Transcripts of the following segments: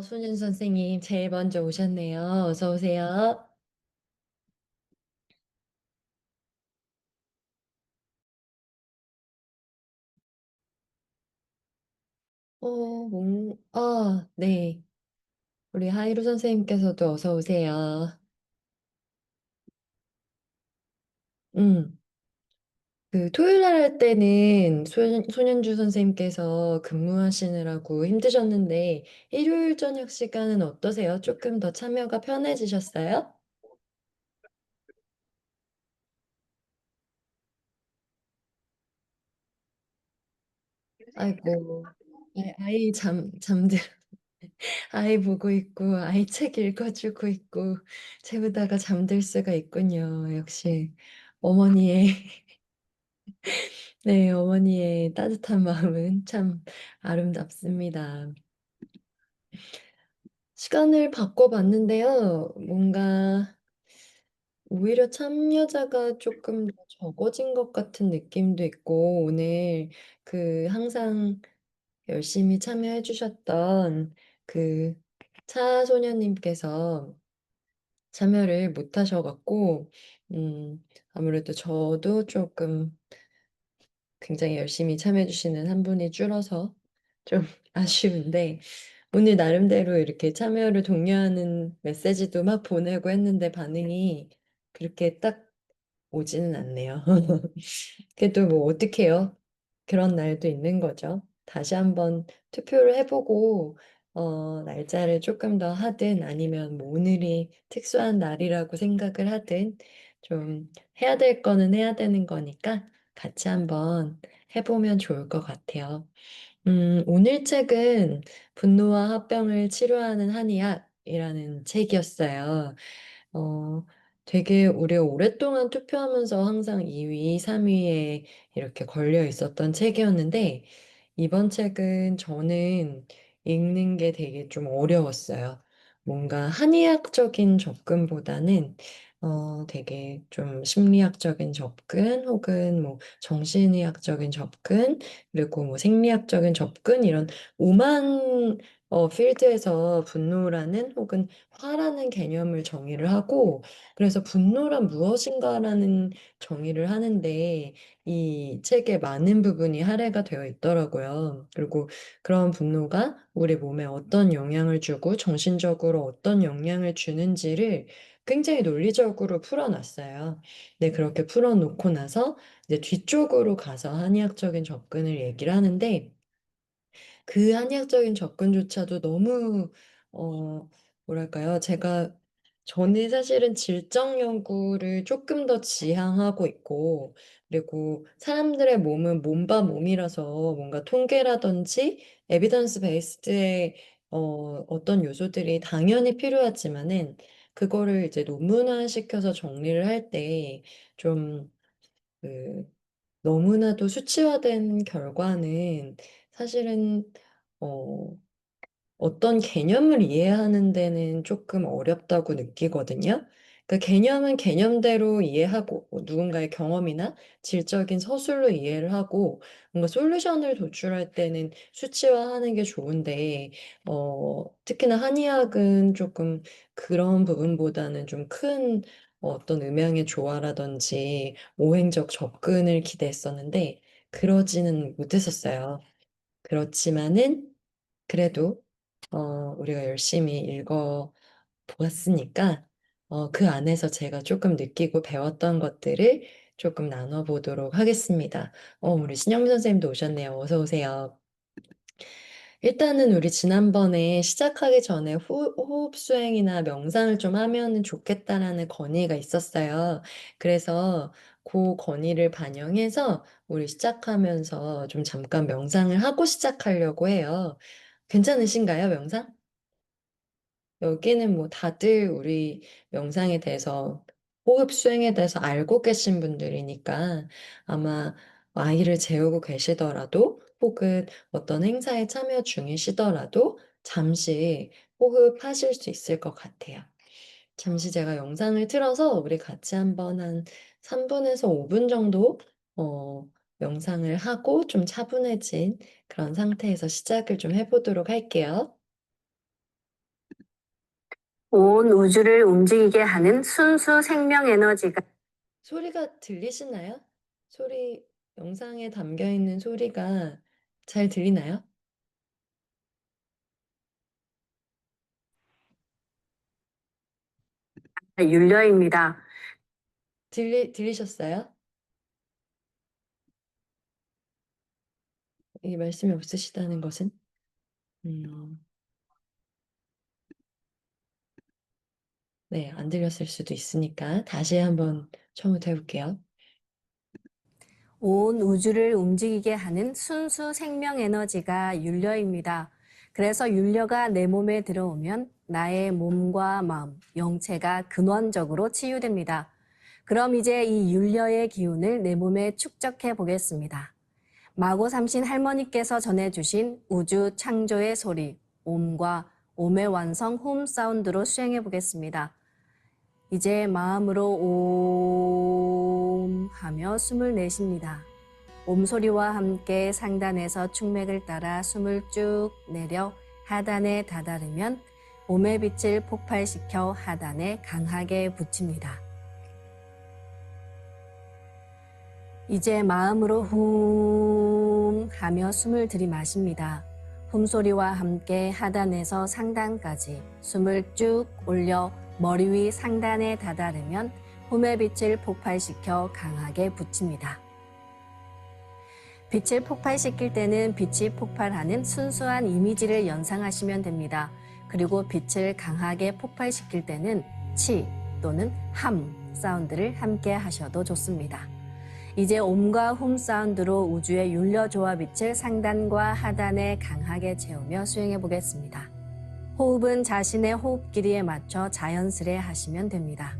손윤 선생님, 제일 먼저 오셨네요. 어서 오세요. 네. 우리 하이루 선생님께서도 어서 오세요. 음, 토요일 날 할 때는 손현주 선생님께서 근무하시느라고 힘드셨는데, 일요일 저녁 시간은 어떠세요? 조금 더 참여가 편해지셨어요? 아이고, 아이 보고 있고, 아이 책 읽어주고 있고, 재우다가 잠들 수가 있군요. 역시 어머니의, 네, 어머니의 따뜻한 마음은 참 아름답습니다. 시간을 바꿔봤는데요. 뭔가 오히려 참여자가 조금 더 적어진 것 같은 느낌도 있고, 오늘 항상 열심히 참여해 주셨던 그 차소녀님께서 참여를 못 하셔갖고, 아무래도 저도 조금 굉장히 열심히 참여해주시는 한 분이 줄어서 좀 아쉬운데, 오늘 나름대로 이렇게 참여를 독려하는 메시지도 막 보내고 했는데 반응이 그렇게 딱 오지는 않네요. 그래도 뭐 어떡해요? 그런 날도 있는 거죠. 다시 한번 투표를 해보고 날짜를 조금 더 하든 아니면 뭐 오늘이 특수한 날이라고 생각을 하든 좀 해야 될 거는 해야 되는 거니까 같이 한번 해보면 좋을 것 같아요. 오늘 책은 분노와 합병을 치료하는 한의학이라는 책이었어요. 어, 되게 우리 오랫동안 투표하면서 항상 2위, 3위에 이렇게 걸려 있었던 책이었는데, 이번 책은 저는 읽는 게 되게 좀 어려웠어요. 뭔가 한의학적인 접근보다는 되게 좀 심리학적인 접근 혹은 뭐 정신의학적인 접근 그리고 뭐 생리학적인 접근 이런 오만 필드에서 분노라는 혹은 화라는 개념을 정의를 하고 그래서 분노란 무엇인가라는 정의를 하는데 이 책에 많은 부분이 할애가 되어 있더라고요. 그리고 그런 분노가 우리 몸에 어떤 영향을 주고 정신적으로 어떤 영향을 주는지를 굉장히 논리적으로 풀어놨어요. 네, 그렇게 풀어놓고 나서 이제 뒤쪽으로 가서 한의학적인 접근을 얘기를 하는데 그 한의학적인 접근조차도 너무 뭐랄까요? 저는 사실은 질적 연구를 조금 더 지향하고 있고 그리고 사람들의 몸은 몸과 몸이라서 뭔가 통계라든지 에비던스 베이스드의 어떤 요소들이 당연히 필요하지만은 그거를 이제 논문화시켜서 정리를 할 때 좀 그 너무나도 수치화된 결과는 사실은 어, 어떤 개념을 이해하는 데는 조금 어렵다고 느끼거든요. 그 개념은 개념대로 이해하고 뭐 누군가의 경험이나 질적인 서술로 이해를 하고 뭔가 솔루션을 도출할 때는 수치화하는 게 좋은데 특히나 한의학은 조금 그런 부분보다는 좀 큰 어떤 음향의 조화라든지 오행적 접근을 기대했었는데 그러지는 못했었어요. 그렇지만은 그래도 우리가 열심히 읽어 보았으니까 그 안에서 제가 조금 느끼고 배웠던 것들을 조금 나눠보도록 하겠습니다. 우리 신영미 선생님도 오셨네요. 어서 오세요. 일단은 우리 지난번에 시작하기 전에 호흡 수행이나 명상을 좀 하면은 좋겠다라는 건의가 있었어요. 그래서 그 건의를 반영해서 우리 시작하면서 좀 잠깐 명상을 하고 시작하려고 해요. 괜찮으신가요, 명상? 여기는 뭐 다들 우리 명상에 대해서, 호흡 수행에 대해서 알고 계신 분들이니까 아마 아이를 재우고 계시더라도 혹은 어떤 행사에 참여 중이시더라도 잠시 호흡하실 수 있을 것 같아요. 잠시 제가 영상을 틀어서 우리 같이 한번 한 3분에서 5분 정도 명상을 하고 좀 차분해진 그런 상태에서 시작을 좀 해보도록 할게요. 온 우주를 움직이게 하는 순수 생명 에너지가 소리가 들리시나요? 영상에 담겨 있는 소리가 잘 들리나요? 윤려입니다. 들리셨어요? 이 말씀이 없으시다는 것은? 음, 네, 안 들렸을 수도 있으니까 다시 한번 처음부터 해볼게요. 온 우주를 움직이게 하는 순수 생명 에너지가 윤려입니다. 그래서 윤려가 내 몸에 들어오면 나의 몸과 마음, 영체가 근원적으로 치유됩니다. 그럼 이제 이 윤려의 기운을 내 몸에 축적해 보겠습니다. 마고 삼신 할머니께서 전해주신 우주 창조의 소리, 옴과 옴의 완성 홈 사운드로 수행해 보겠습니다. 이제 마음으로 옴 하며 숨을 내쉽니다. 옴 소리와 함께 상단에서 충맥을 따라 숨을 쭉 내려 하단에 다다르면 옴의 빛을 폭발시켜 하단에 강하게 붙입니다. 이제 마음으로 훔 하며 숨을 들이마십니다. 훔 소리와 함께 하단에서 상단까지 숨을 쭉 올려 머리 위 상단에 다다르면 홈의 빛을 폭발시켜 강하게 붙입니다. 빛을 폭발시킬 때는 빛이 폭발하는 순수한 이미지를 연상하시면 됩니다. 그리고 빛을 강하게 폭발시킬 때는 치 또는 함 사운드를 함께 하셔도 좋습니다. 이제 옴과 홈 사운드로 우주의 윤려 조화 빛을 상단과 하단에 강하게 채우며 수행해 보겠습니다. 호흡은 자신의 호흡 길이에 맞춰 자연스레 하시면 됩니다.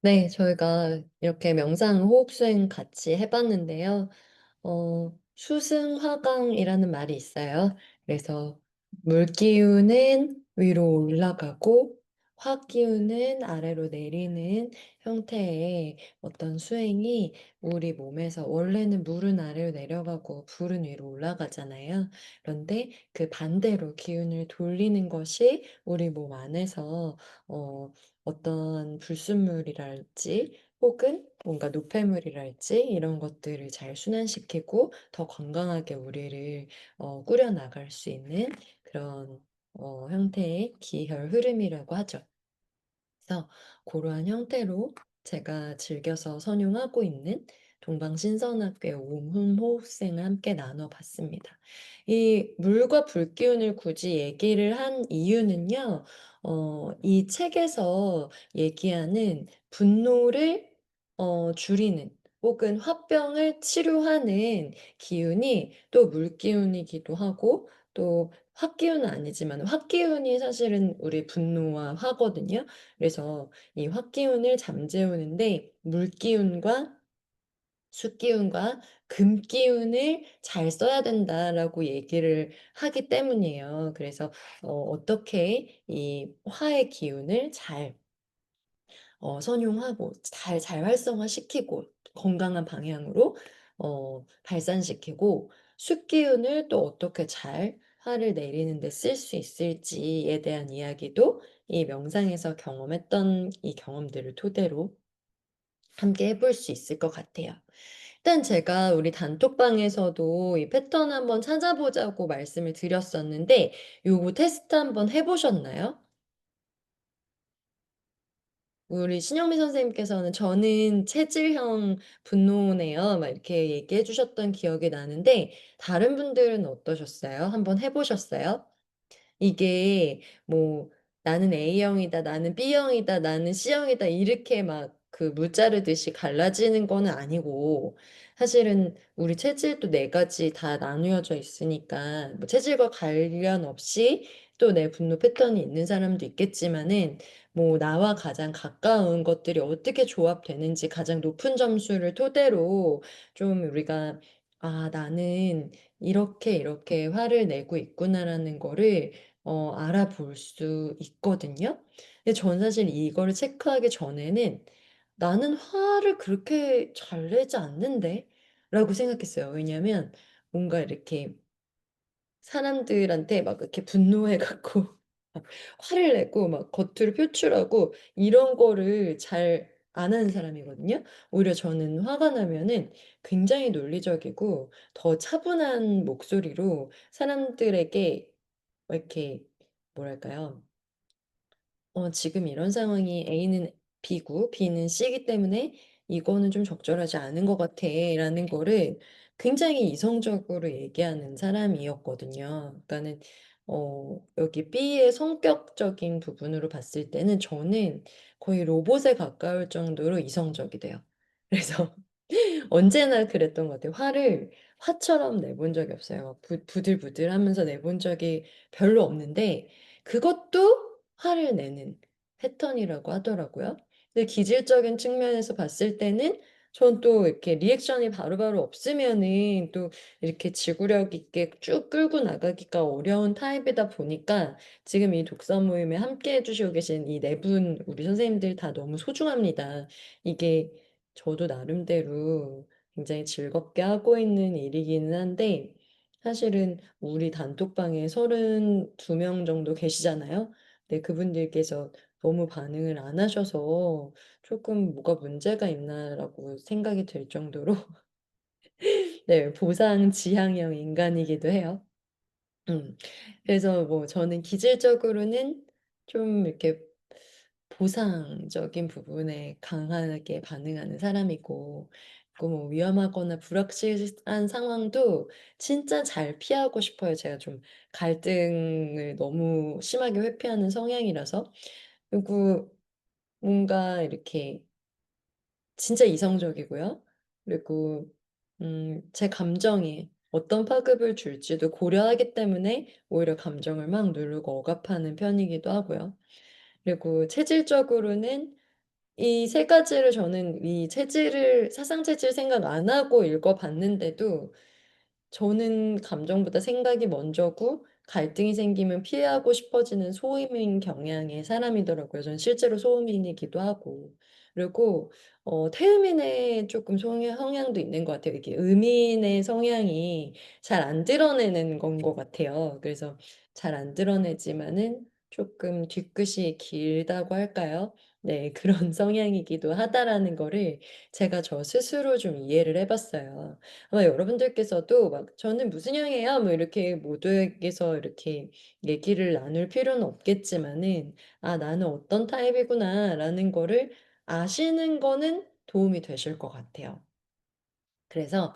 네, 저희가 이렇게 명상 호흡 수행 같이 해 봤는데요. 수승화강이라는 말이 있어요. 그래서 물기운은 위로 올라가고 화기운은 아래로 내리는 형태의 어떤 수행이 우리 몸에서, 원래는 물은 아래로 내려가고 불은 위로 올라가잖아요. 그런데 그 반대로 기운을 돌리는 것이 우리 몸 안에서 어 어떤 불순물이랄지 혹은 뭔가 노폐물이랄지 이런 것들을 잘 순환시키고 더 건강하게 우리를 꾸려 나갈 수 있는 그런 형태의 기혈 흐름이라고 하죠. 그래서 고러한 형태로 제가 즐겨서 선용하고 있는 동방신선학교의 오음호흡생을 함께 나눠 봤습니다. 이 물과 불기운을 굳이 얘기를 한 이유는요. 이 책에서 얘기하는 분노를 줄이는 혹은 화병을 치료하는 기운이 또 물기운이기도 하고, 또 화기운은 아니지만 화기운이 사실은 우리 분노와 화거든요. 그래서 이 화기운을 잠재우는데 물기운과 숫기운과 금기운을 잘 써야 된다라고 얘기를 하기 때문이에요. 그래서 어떻게 이 화의 기운을 잘 선용하고 잘 활성화시키고 건강한 방향으로 발산시키고, 숫기운을 또 어떻게 잘 화를 내리는 데 쓸 수 있을지에 대한 이야기도 이 명상에서 경험했던 이 경험들을 토대로 함께 해볼 수 있을 것 같아요. 일단 제가 우리 단톡방에서도 이 패턴 한번 찾아보자고 말씀을 드렸었는데 요거 테스트 한번 해 보셨나요? 우리 신영미 선생님께서는 "저는 체질형 분노네요." 막 이렇게 얘기해 주셨던 기억이 나는데 다른 분들은 어떠셨어요? 한번 해 보셨어요? 이게 뭐 "나는 A형이다. 나는 B형이다. 나는 C형이다." 이렇게 막 그 물 자르듯이 갈라지는 거는 아니고, 사실은 우리 체질도 4 가지 다 나누어져 있으니까 뭐 체질과 관련 없이 또 내 분노 패턴이 있는 사람도 있겠지만은, 뭐 나와 가장 가까운 것들이 어떻게 조합되는지 가장 높은 점수를 토대로 좀 우리가 '아 나는 이렇게, 이렇게 화를 내고 있구나.'라는 거를 알아볼 수 있거든요. 근데 저는 사실 이거를 체크하기 전에는 '나는 화를 그렇게 잘 내지 않는데?'라고 생각했어요. 왜냐하면 뭔가 이렇게 사람들한테 막 이렇게 분노해 갖고 막 화를 내고 막 겉으로 표출하고 이런 거를 잘 안 하는 사람이거든요. 오히려 저는 화가 나면은 굉장히 논리적이고 더 차분한 목소리로 사람들에게 이렇게, 뭐랄까요? 지금 이런 상황이 A는 B고 B는 C이기 때문에 "이거는 좀 적절하지 않은 것 같아."라는 거를 굉장히 이성적으로 얘기하는 사람이었거든요. 그러니까는 여기 B의 성격적인 부분으로 봤을 때는 저는 거의 로봇에 가까울 정도로 이성적이 돼요. 그래서 언제나 그랬던 것 같아요. 화를 화처럼 내본 적이 없어요. 막 부들부들하면서 내본 적이 별로 없는데 그것도 화를 내는 패턴이라고 하더라고요. 근데 기질적인 측면에서 봤을 때는 전 또 이렇게 리액션이 바로바로 없으면은 또 이렇게 지구력 있게 쭉 끌고 나가기가 어려운 타입이다 보니까 지금 이 독서 모임에 함께 해 주시고 계신 이 4분 우리 선생님들 다 너무 소중합니다. 이게 저도 나름대로 굉장히 즐겁게 하고 있는 일이기는 한데, 사실은 우리 단톡방에 32명 정도 계시잖아요. 근데 그분들께서 너무 반응을 안 하셔서 조금 '뭐가 문제가 있나.'라고 생각이 들 정도로 네, 보상 지향형 인간이기도 해요. 음. 그래서 뭐 저는 기질적으로는 좀 이렇게 보상적인 부분에 강하게 반응하는 사람이고, 그 뭐 위험하거나 불확실한 상황도 진짜 잘 피하고 싶어요. 제가 좀 갈등을 너무 심하게 회피하는 성향이라서. 그리고 뭔가 이렇게 진짜 이성적이고요. 그리고 제 감정이 어떤 파급을 줄지도 고려하기 때문에 오히려 감정을 막 누르고 억압하는 편이기도 하고요. 그리고 체질적으로는 이 세 가지를 저는 이 체질을 사상 체질 생각 안 하고 읽어 봤는데도 저는 감정보다 생각이 먼저고 갈등이 생기면 피하고 싶어지는 소음인 경향의 사람이더라고요. 저는 실제로 소음인이기도 하고. 그리고 태음인의 쪼끔 성향도 있는 것 같아요. 이게 음인의 성향이 잘 안 드러내는 건 것 같아요. 그래서 잘 안 드러내지만은 쪼끔 뒤끝이 길다고 할까요? 네. 그런 성향이기도 하다라는 거를 제가 저 스스로 좀 이해를 해 봤어요. 아마 여러분들께서도 막 "저는 무슨 형이에요." 뭐 이렇게 모두에게서 이렇게 얘기를 나눌 필요는 없겠지만은 '아 나는 어떤 타입이구나.'라는 거를 아시는 거는 도움이 되실 것 같아요. 그래서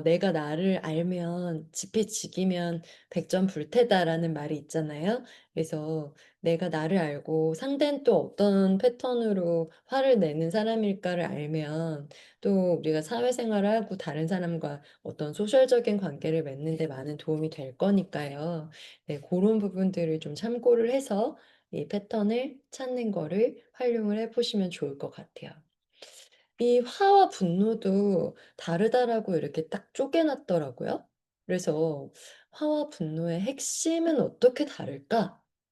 "내가 나를 알면 지피지기면 백전불태다."라는 말이 있잖아요. 그래서 내가 나를 알고 상대는 또 어떤 패턴으로 화를 내는 사람일까를 알면 또 우리가 사회생활을 하고 다른 사람과 어떤 소셜적인 관계를 맺는 데 많은 도움이 될 거니까요. 네 고런 부분들을 좀 참고를 해서 이 패턴을 찾는 거를 활용을 해 보시면 좋을 것 같아요. 이 화와 분노도 다르다라고 이렇게 딱 쪼개 놨더라고요. 그래서 '화와 분노의 핵심은 어떻게 다를까?'라는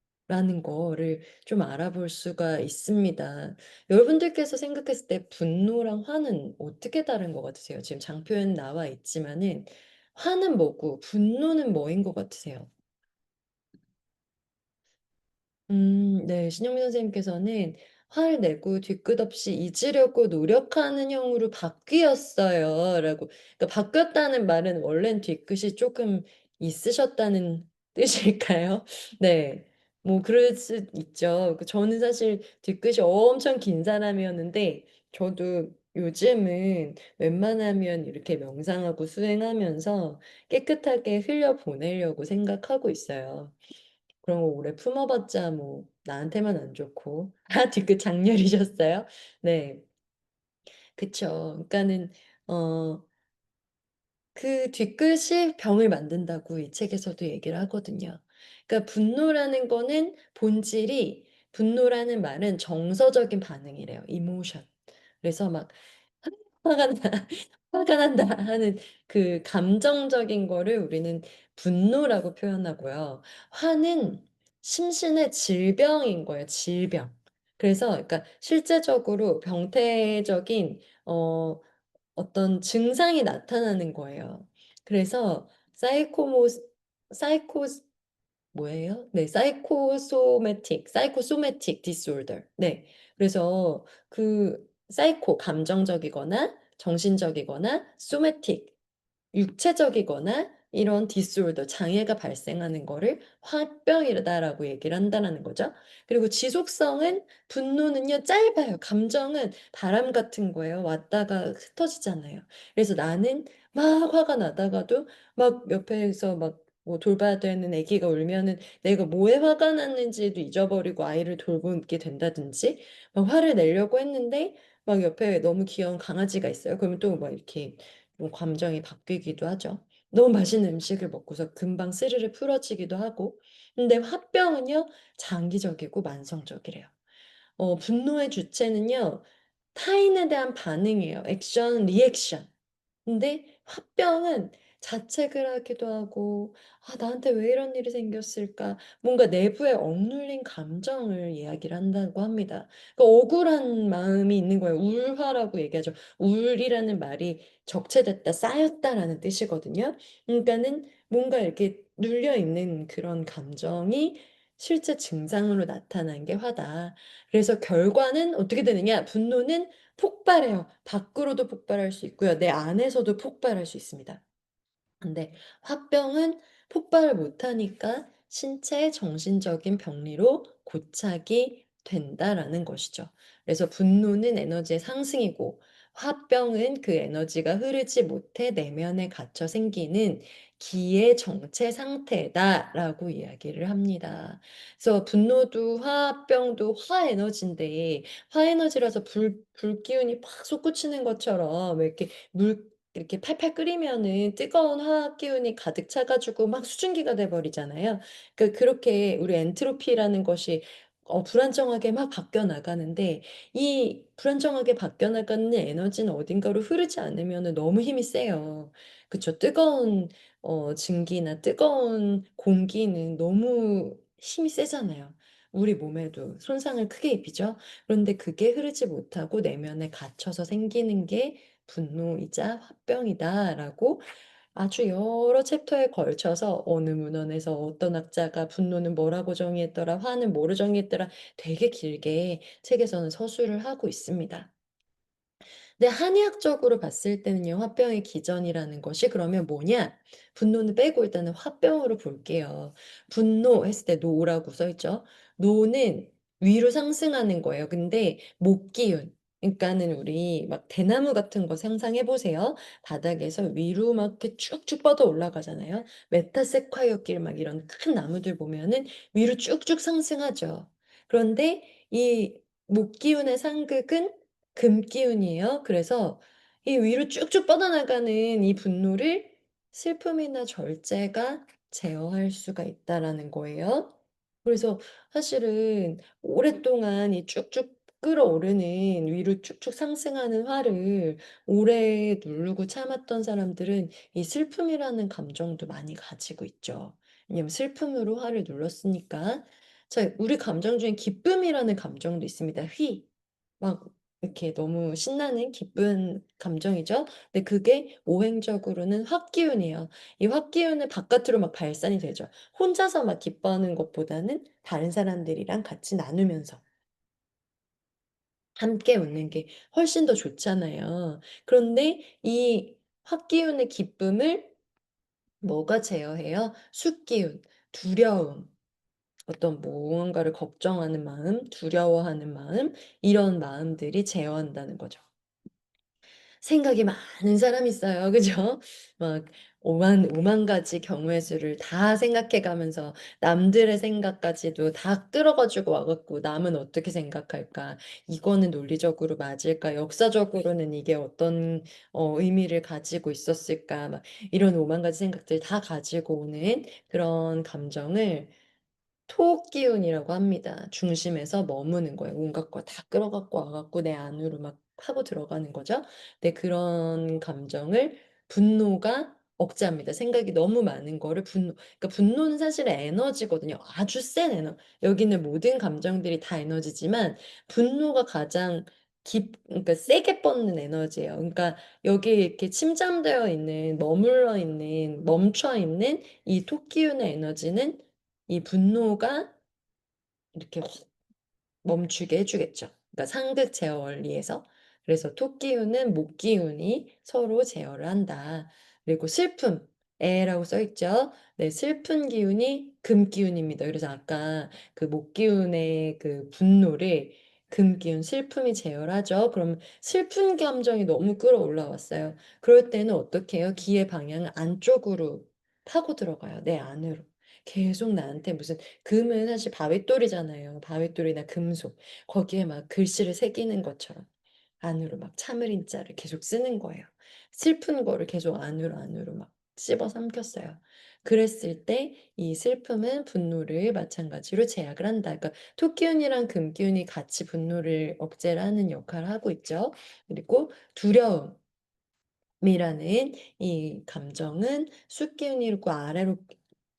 거를 좀 알아볼 수가 있습니다. 여러분들께서 생각했을 때 분노랑 화는 어떻게 다른 것 같으세요? 지금 장표엔 나와 있지만은 화는 뭐고 분노는 뭐인 것 같으세요? 네. 신영민 선생님께서는 "화를 내고 뒤끝없이 잊으려고 노력하는 형으로 바뀌었어요."라고 그러니까 바뀌었다는 말은 원래는 뒤끝이 쪼끔 있으셨다는 뜻일까요? 네. 뭐 그럴 수 있죠. 저는 사실 뒤끝이 엄청 긴 사람이었는데 저도 요즘은 웬만하면 이렇게 명상하고 수행하면서 깨끗하게 흘려 보내려고 생각하고 있어요. 그런 거 오래 품어 봤자 뭐 나한테만 안 좋고. 아 뒤끝 장렬이셨어요? 네. 그쵸. 그러니까는 어 그 뒤끝이 병을 만든다고 이 책에서도 얘기를 하거든요. 그러니까 분노라는 거는 본질이 분노라는 말은 정서적인 반응이래요. emotion. 그래서 막 화가 나 화가 난다 하는 그 감정적인 거를 우리는 분노라고 표현하고요. 화는 심신의 질병인 거예요, 질병. 그래서 그러니까 실제적으로 병태적인 어떤 증상이 나타나는 거예요. 그래서 사이코모스 사이코스 뭐예요? 네. 사이코소매틱 디스오더. 네. 그래서 그 사이코 감정적이거나 정신적이거나 소매틱 육체적이거나 이런 디스오더 장애가 발생하는 거를 "화병이다."라고 얘기를 한다라는 거죠. 그리고 지속성은 분노는요 짧아요. 감정은 바람 같은 거예요. 왔다가 흩어지잖아요. 그래서 나는 막 화가 나다가도 막 옆에서 막 뭐 돌봐야 되는 아기가 울면은 내가 뭐에 화가 났는지도 잊어버리고 아이를 돌보게 된다든지 막 화를 내려고 했는데 막 옆에 너무 귀여운 강아지가 있어요. 그러면 또 막 이렇게 뭐 감정이 바뀌기도 하죠. 너무 맛있는 음식을 먹고서 금방 스르르 풀어지기도 하고. 근데 화병은요 장기적이고 만성적이래요. 분노의 주체는요 타인에 대한 반응이에요. 액션, 리액션. 근데 화병은 자책을 하기도 하고 '아 나한테 왜 이런 일이 생겼을까?' 뭔가 내부에 억눌린 감정을 이야기를 한다고 합니다. 그 억울한 마음이 있는 거예요. 울화라고 얘기하죠. 울이라는 말이 적체됐다, 쌓였다라는 뜻이거든요. 그러니까는 뭔가 이렇게 눌려 있는 그런 감정이 실제 증상으로 나타난 게 화다. 그래서 결과는 어떻게 되느냐? 분노는 폭발해요. 밖으로도 폭발할 수 있고요. 내 안에서도 폭발할 수 있습니다. 근데 화병은 폭발을 못하니까 신체 정신적인 병리로 고착이 된다라는 것이죠. 그래서 분노는 에너지의 상승이고 화병은 그 에너지가 흐르지 못해 내면에 갇혀 생기는 기의 정체 상태다라고 이야기를 합니다. 그래서 분노도 화병도 화 에너지인데 화 에너지라서 불기운이 팍 솟구치는 것처럼 왜 이렇게 물 이렇게 팔팔 끓이면은 뜨거운 화학 기운이 가득 차 가지고 막 수증기가 돼 버리잖아요. 그렇게 우리 엔트로피라는 것이 불안정하게 막 바뀌어 나가는데 이 불안정하게 바뀌어 나가는 에너지는 어딘가로 흐르지 않으면은 너무 힘이 세요. 그쵸. 뜨거운 증기나 뜨거운 공기는 너무 힘이 세잖아요. 우리 몸에도 손상을 크게 입히죠. 그런데 그게 흐르지 못하고 내면에 갇혀서 생기는 게 분노이자 화병이다라고 아주 여러 챕터에 걸쳐서 어느 문헌에서 어떤 학자가 "분노는 뭐라고 정의했더라. 화는 뭐로 정의했더라." 되게 길게 책에서는 서술을 하고 있습니다. 근데 한의학적으로 봤을 때는요. 화병의 기전이라는 것이 그러면 뭐냐? 분노는 빼고 일단은 화병으로 볼게요. 분노 했을 때 노라고 써 있죠. 노는 위로 상승하는 거예요. 근데 목기운 그러니까는 우리 막 대나무 같은 거 상상해 보세요. 바닥에서 위로 막 이렇게 쭉쭉 뻗어 올라가잖아요. 메타세콰이어길 막 이런 큰 나무들 보면은 위로 쭉쭉 상승하죠. 그런데 이 목기운의 상극은 금기운이에요. 그래서 이 위로 쭉쭉 뻗어나가는 이 분노를 슬픔이나 절제가 제어할 수가 있다라는 거예요. 그래서 사실은 오랫동안 이 쭉쭉 끌어오르는 위로 쭉쭉 상승하는 화를 오래 누르고 참았던 사람들은 이 슬픔이라는 감정도 많이 가지고 있죠. 왜냐면 슬픔으로 화를 눌렀으니까. 자, 우리 감정 중에 기쁨이라는 감정도 있습니다. 막 이렇게 너무 신나는 기쁜 감정이죠. 근데 그게 오행적으로는 화기운이에요. 이 화기운은 바깥으로 막 발산이 되죠. 혼자서 막 기뻐하는 것보다는 다른 사람들이랑 같이 나누면서 함께 웃는 게 훨씬 더 좋잖아요. 그런데 이 화기운의 기쁨을 뭐가 제어해요? 숙기운, 두려움, 어떤 무언가를 걱정하는 마음, 두려워하는 마음, 이런 마음들이 제어한다는 거죠. 생각이 많은 사람이 있어요. 그죠? 막 오만 가지 경우의 수를 다 생각해 가면서 남들의 생각까지도 다 끌어 가지고 와 갖고 '남은 어떻게 생각할까? 이거는 논리적으로 맞을까? 역사적으로는 이게 어떤 의미를 가지고 있었을까?' 막 이런 오만 가지 생각들 다 가지고 오는 그런 감정을 토기운이라고 합니다. 중심에서 머무는 거예요. 온갖 거 다 끌어 갖고 와 갖고 내 안으로 막 파고 들어가는 거죠. 근데 그런 감정을 분노가 억제합니다. 생각이 너무 많은 거를 그러니까 분노는 사실은 에너지거든요. 아주 센 여기 있는 모든 감정들이 다 에너지지만 분노가 가장 그러니까 세게 뻗는 에너지예요. 그러니까 여기 이렇게 침잠되어 있는 머물러 있는 멈춰 있는 이 토기운의 에너지는 이 분노가 이렇게 확 멈추게 해 주겠죠. 그러니까 상극 제어 원리에서. 그래서 토기운은 목기운이 서로 제어를 한다. 그리고 슬픔 애라고 써 있죠. 네, 슬픈 기운이 금기운입니다. 그래서 아까 그 목기운의 그 분노를 금기운 슬픔이 제어를 하죠. 그럼 슬픈 감정이 너무 끌어올라 왔어요. 그럴 때는 어떻게 해요? 기의 방향을 안쪽으로 파고 들어가요, 내 안으로. 계속 나한테 무슨 금은 사실 바위돌이잖아요. 바위돌이나 금속. 거기에 막 글씨를 새기는 것처럼 안으로 막 참을인 자를 계속 쓰는 거예요. 슬픈 거를 계속 안으로 막 씹어 삼켰어요. 그랬을 때 이 슬픔은 분노를 마찬가지로 제약을 한다. 그러니까 토기운이랑 금기운이 같이 분노를 억제를 하는 역할을 하고 있죠. 그리고 두려움. 이라는 이 감정은 숫기운이고 아래로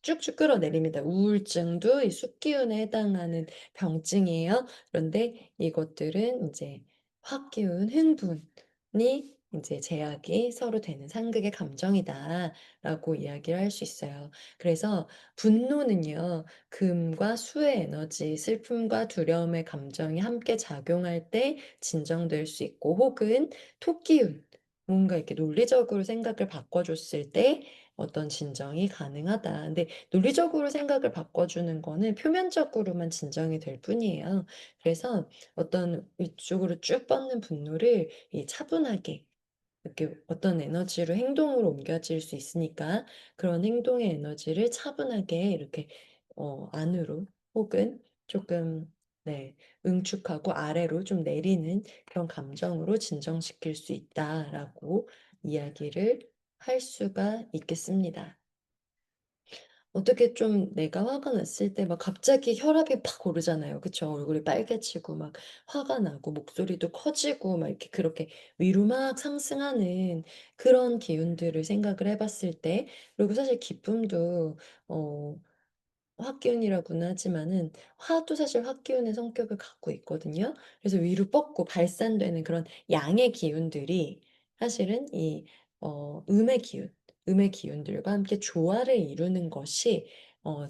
쭉쭉 끌어내립니다. 우울증도 이 숫기운에 해당하는 병증이에요. 그런데 이것들은 이제 화기운, 흥분이 이제 제약이 서로 되는 상극의 감정이다라고 이야기를 할 수 있어요. 그래서 분노는요, 금과 수의 에너지, 슬픔과 두려움의 감정이 함께 작용할 때 진정될 수 있고, 혹은 토기운, 뭔가 이렇게 논리적으로 생각을 바꿔줬을 때 어떤 진정이 가능하다. 근데 논리적으로 생각을 바꿔주는 거는 표면적으로만 진정이 될 뿐이에요. 그래서 어떤 위쪽으로 쭉 뻗는 분노를 이 차분하게 이렇게 어떤 에너지로 행동으로 옮겨질 수 있으니까 그런 행동의 에너지를 차분하게 이렇게 안으로 혹은 조금 네 응축하고 아래로 좀 내리는 그런 감정으로 진정시킬 수 있다라고 이야기를 할 수가 있겠습니다. 어떻게 좀 내가 화가 났을 때 막 갑자기 혈압이 팍 오르잖아요. 그쵸? 얼굴이 빨개지고 막 화가 나고 목소리도 커지고 막 이렇게 그렇게 위로 막 상승하는 그런 기운들을 생각을 해 봤을 때, 그리고 사실 기쁨도 어 화기운이라고는 하지만은 화도 사실 화기운의 성격을 갖고 있거든요. 그래서 위로 뻗고 발산되는 그런 양의 기운들이 사실은 이 음의 기운, 음의 기운들과 함께 조화를 이루는 것이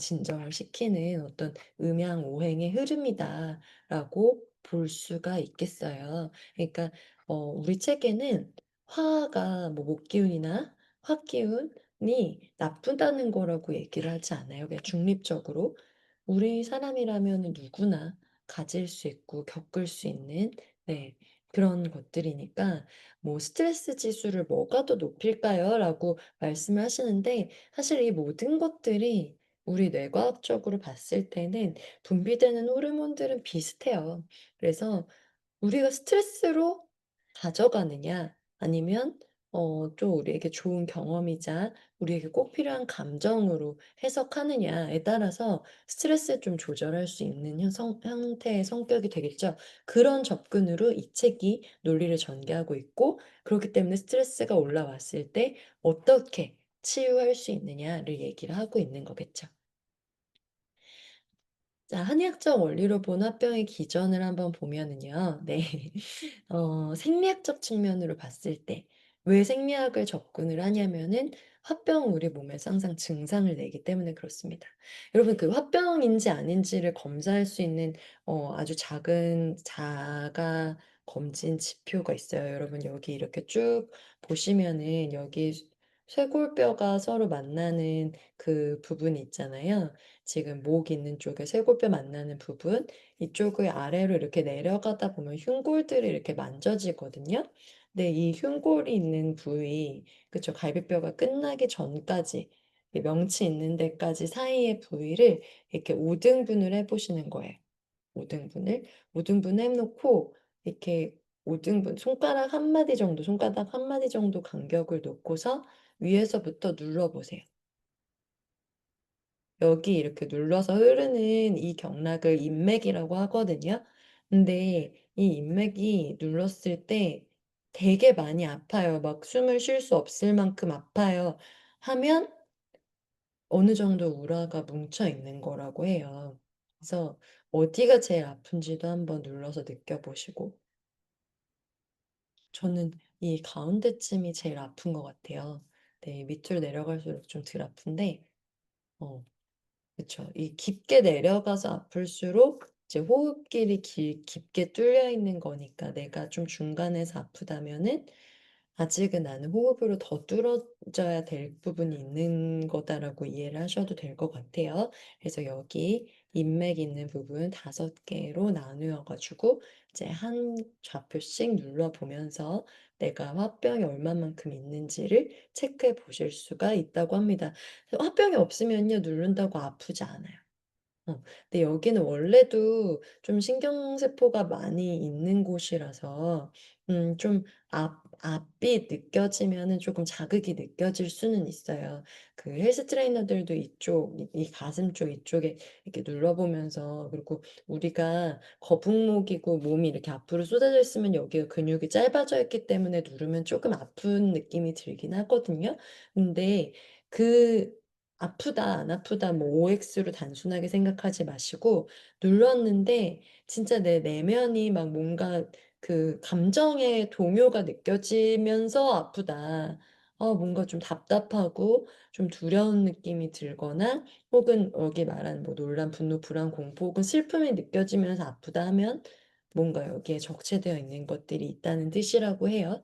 진정을 시키는 어떤 음양오행의 흐름이다라고 볼 수가 있겠어요. 그러니까 우리 책에는 화가 뭐 목기운이나 화기운이 나쁘다는 거라고 얘기를 하지 않아요. 그냥 중립적으로 우리 사람이라면 누구나 가질 수 있고 겪을 수 있는, 네, 그런 것들이니까 뭐 "스트레스 지수를 뭐가 더 높일까요?"라고 말씀을 하시는데, 사실 이 모든 것들이 우리 뇌과학적으로 봤을 때는 분비되는 호르몬들은 비슷해요. 그래서 우리가 스트레스로 가져가느냐, 아니면 좀 우리에게 좋은 경험이자 우리에게 꼭 필요한 감정으로 해석하느냐에 따라서 스트레스를 좀 조절할 수 있는 형태의 성격이 되겠죠. 그런 접근으로 이 책이 논리를 전개하고 있고, 그렇기 때문에 스트레스가 올라왔을 때 어떻게 치유할 수 있느냐를 얘기를 하고 있는 거겠죠. 자, 한의학적 원리로 본 화병의 기전을 한번 보면은요. 네. 생리학적 측면으로 봤을 때 왜 생리학을 접근을 하냐면은 화병은 우리 몸에서 항상 증상을 내기 때문에 그렇습니다. 여러분, 그 화병인지 아닌지를 검사할 수 있는 아주 작은 자가 검진 지표가 있어요. 여러분, 여기 이렇게 쭉 보시면은 여기 쇄골뼈가 서로 만나는 그 부분이 있잖아요. 지금 목 있는 쪽에 쇄골뼈 만나는 부분, 이쪽을 아래로 이렇게 내려가다 보면 흉골들이 이렇게 만져지거든요. 근데 이 흉골이 있는 부위, 그쵸, 갈비뼈가 끝나기 전까지, 이 명치 있는 데까지 사이의 부위를 이렇게 5등분 등분을 해 보시는 거예요. 5등분 등분을. 5등분 해 놓고 이렇게 5등분, 손가락 한 마디 정도, 손가락 한 마디 정도 간격을 놓고서 위에서부터 눌러 보세요. 여기 이렇게 눌러서 흐르는 이 경락을 인맥이라고 하거든요. 근데 이 인맥이 눌렀을 때 되게 많이 아파요. 막 숨을 쉴 수 없을 만큼 아파요. 하면 어느 정도 우라가 뭉쳐 있는 거라고 해요. 그래서 어디가 제일 아픈지도 한번 눌러서 느껴보시고, 저는 이 가운데쯤이 제일 아픈 것 같아요. 네, 밑으로 내려갈수록 좀 덜 아픈데, 어, 그쵸. 이 깊게 내려가서 아플수록 이제 호흡길이 깊게 뚫려 있는 거니까, 내가 좀 중간에서 아프다면은 아직은 나는 호흡으로 더 뚫어져야 될 부분이 있는 거다라고 이해를 하셔도 될 것 같아요. 그래서 여기 인맥 있는 부분 5개로 나누어 가지고 이제 한 좌표씩 눌러 보면서 내가 화병이 얼마만큼 있는지를 체크해 보실 수가 있다고 합니다. 화병이 없으면요, 누른다고 아프지 않아요. 근데 여기는 원래도 좀 신경세포가 많이 있는 곳이라서 좀 앞이 느껴지면은 조금 자극이 느껴질 수는 있어요. 그 헬스 트레이너들도 이쪽 이 가슴 쪽 이쪽에 이렇게 눌러보면서, 그리고 우리가 거북목이고 몸이 이렇게 앞으로 쏟아져 있으면 여기가 근육이 짧아져 있기 때문에 누르면 조금 아픈 느낌이 들긴 하거든요. 근데 그 아프다, 안 아프다, 뭐 OX로 단순하게 생각하지 마시고, 눌렀는데 진짜 내 내면이 막 뭔가 그 감정의 동요가 느껴지면서 아프다. 뭔가 좀 답답하고 좀 두려운 느낌이 들거나, 혹은 여기 말하는 뭐 놀람, 분노, 불안, 공포, 혹은 슬픔이 느껴지면서 아프다 하면 뭔가 여기에 적체되어 있는 것들이 있다는 뜻이라고 해요.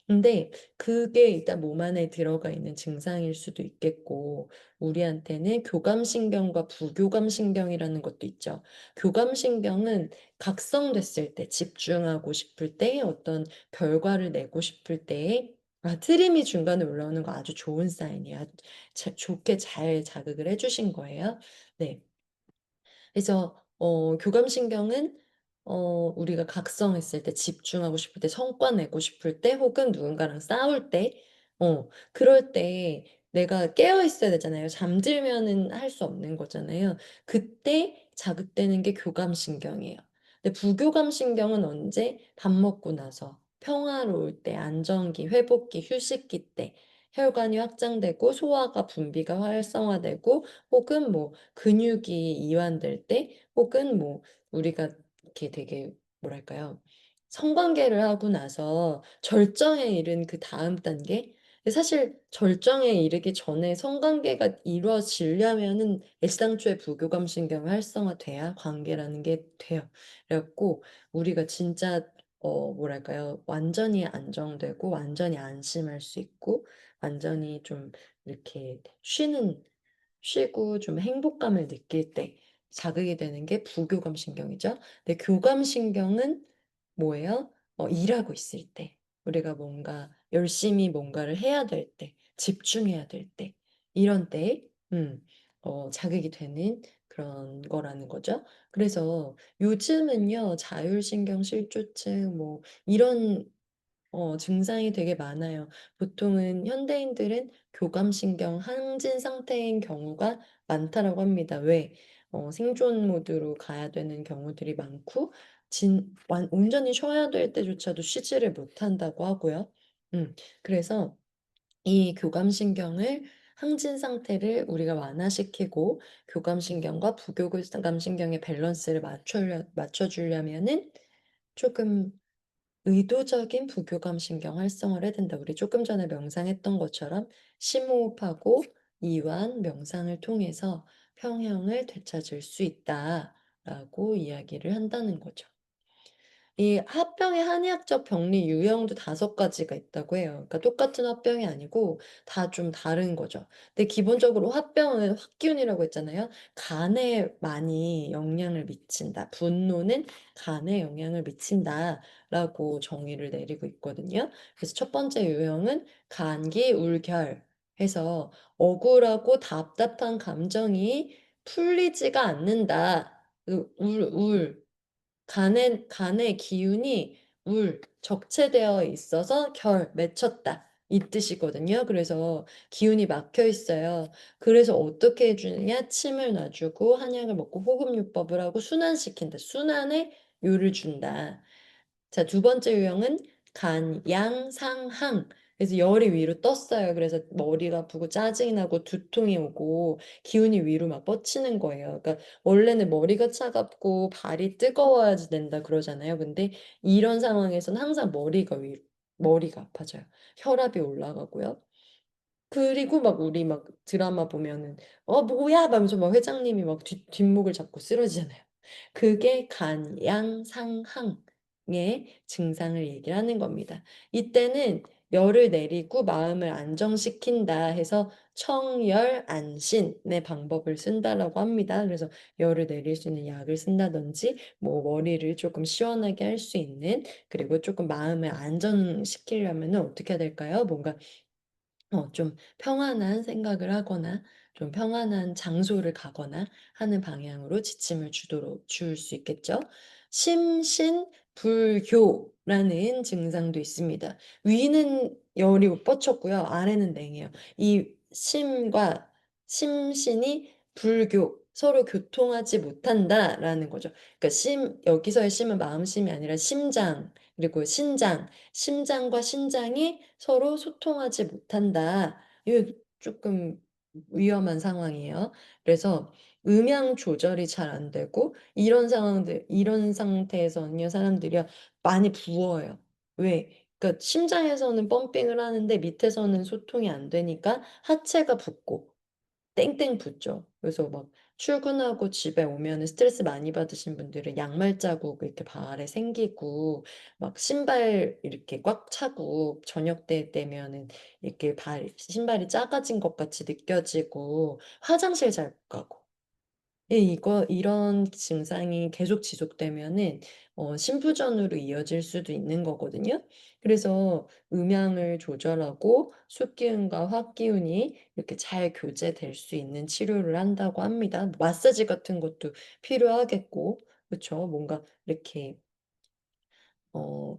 근데 그게 일단 몸 안에 들어가 있는 증상일 수도 있겠고, 우리한테는 교감신경과 부교감신경이라는 것도 있죠. 교감신경은 각성됐을 때, 집중하고 싶을 때, 어떤 결과를 내고 싶을 때에 트림이 중간에 올라오는 거 아주 좋은 사인이에요. 좋게 잘 자극을 해 주신 거예요. 네. 그래서 교감신경은 우리가 각성했을 때, 집중하고 싶을 때, 성과 내고 싶을 때, 혹은 누군가랑 싸울 때, 그럴 때 내가 깨어 있어야 되잖아요. 잠들면은 할 수 없는 거잖아요. 그때 자극되는 게 교감신경이에요. 근데 부교감신경은 언제? 밥 먹고 나서 평화로울 때, 안정기, 회복기, 휴식기 때 혈관이 확장되고 소화가 분비가 활성화되고 혹은 뭐 근육이 이완될 때 혹은 뭐 우리가 이렇게 되게 뭐랄까요? 성관계를 하고 나서 절정에 이른 그 다음 단계? 사실 절정에 이르기 전에 성관계가 이루어지려면은 애시당초에 부교감신경이 활성화돼야 관계라는 게 돼요. 그래 갖고 우리가 진짜 뭐랄까요? 완전히 안정되고 완전히 안심할 수 있고 완전히 좀 이렇게 쉬고 좀 행복감을 느낄 때 자극이 되는 게 부교감신경이죠. 근데 교감신경은 뭐예요? 일하고 있을 때, 우리가 뭔가 열심히 뭔가를 해야 될 때, 집중해야 될 때, 이런 때에 자극이 되는 그런 거라는 거죠. 그래서 요즘은요, 자율신경 실조증 뭐 이런 증상이 되게 많아요. 보통은 현대인들은 교감신경 항진 상태인 경우가 많다라고 합니다. 왜? 생존 모드로 가야 되는 경우들이 많고, 온전히 쉬어야 될 때조차도 쉬지를 못한다고 하고요. 그래서 이 교감신경을 항진 상태를 우리가 완화시키고 교감신경과 부교감신경의 밸런스를 맞춰주려면은 조금 의도적인 부교감 신경 활성화를 해야 된다. 우리 조금 전에 명상했던 것처럼 심호흡하고 이완 명상을 통해서 평형을 되찾을 수 있다라고 이야기를 한다는 거죠. 이 화병의 한의학적 병리 유형도 5가지가 있다고 해요. 그러니까 똑같은 화병이 아니고 다 좀 다른 거죠. 근데 기본적으로 화병은 화기운이라고 했잖아요. 간에 많이 영향을 미친다. 분노는 간에 영향을 미친다라고 정의를 내리고 있거든요. 그래서 첫 번째 유형은 간기 울결 해서 억울하고 답답한 감정이 풀리지가 않는다. 간의 기운이 적체되어 있어서 맺혔다. 이 뜻이거든요. 그래서 기운이 막혀 있어요. 그래서 어떻게 해 주느냐? 침을 놔주고 한약을 먹고 호흡요법을 하고 순환시킨다. 순환에 요를 준다. 자, 두 번째 유형은 간, 양, 상, 항. 그래서 열이 위로 떴어요. 그래서 머리가 아프고 짜증이 나고 두통이 오고 기운이 위로 막 뻗치는 거예요. 그러니까 원래는 머리가 차갑고 발이 뜨거워야지 된다 그러잖아요. 근데 이런 상황에서는 항상 머리가 아파져요. 혈압이 올라가고요. 그리고 막 우리 막 드라마 보면은 뭐야? 막 하면서 막 회장님이 막 뒷목을 잡고 쓰러지잖아요. 그게 간, 양, 상, 항의 증상을 얘기를 하는 겁니다. 이때는 열을 내리고 마음을 안정시킨다 해서 청열, 안신의 방법을 쓴다라고 합니다. 그래서 열을 내릴 수 있는 약을 쓴다든지 뭐 머리를 조금 시원하게 할 수 있는 그리고 조금 마음을 안정시키려면 어떻게 해야 될까요? 뭔가 좀 평안한 생각을 하거나 좀 평안한 장소를 가거나 하는 방향으로 지침을 줄 수 있겠죠. 심신불교라는 증상도 있습니다. 위는 열이 뻗쳤고요. 아래는 냉해요. 이 심과 심신이 서로 교통하지 못한다라는 거죠. 그러니까 여기서의 심은 마음심이 아니라 심장, 그리고 신장, 심장과 신장이 서로 소통하지 못한다. 이거 조금 위험한 상황이에요. 그래서 음양 조절이 잘 안 되고 이런 상태에서는요, 사람들이 많이 부어요. 왜? 그러니까 심장에서는 펌핑을 하는데 밑에서는 소통이 안 되니까 하체가 붓고 땡땡 붙죠. 그래서 막 출근하고 집에 오면은 스트레스 많이 받으신 분들은 양말 자국 이렇게 발에 생기고 막 신발 이렇게 꽉 차고 저녁 때 되면은 이렇게 신발이 작아진 것 같이 느껴지고 화장실 잘 못 가고 예, 이런 증상이 계속 지속되면은 심부전으로 이어질 수도 있는 거거든요. 그래서 음양을 조절하고 숫기운과 화기운이 이렇게 잘 교제될 수 있는 치료를 한다고 합니다. 마사지 같은 것도 필요하겠고, 그쵸? 뭔가 이렇게 어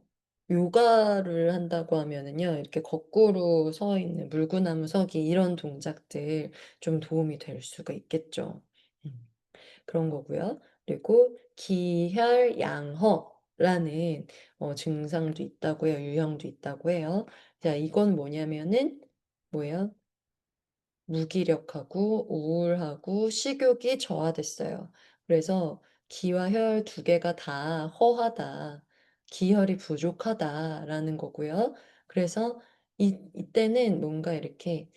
요가를 한다고 하면은요. 이렇게 거꾸로 서 있는 물구나무 서기 이런 동작들 좀 도움이 될 수가 있겠죠. 음. 그런 거고요. 그리고 기혈양허라는 증상도 있다고 해요. 유형도 있다고 해요. 자, 이건 뭐냐면은 뭐예요? 무기력하고 우울하고 식욕이 저하됐어요. 그래서 기와 혈 두 개가 다 허하다. 기혈이 부족하다라는 거고요. 그래서 이때는 뭔가 이렇게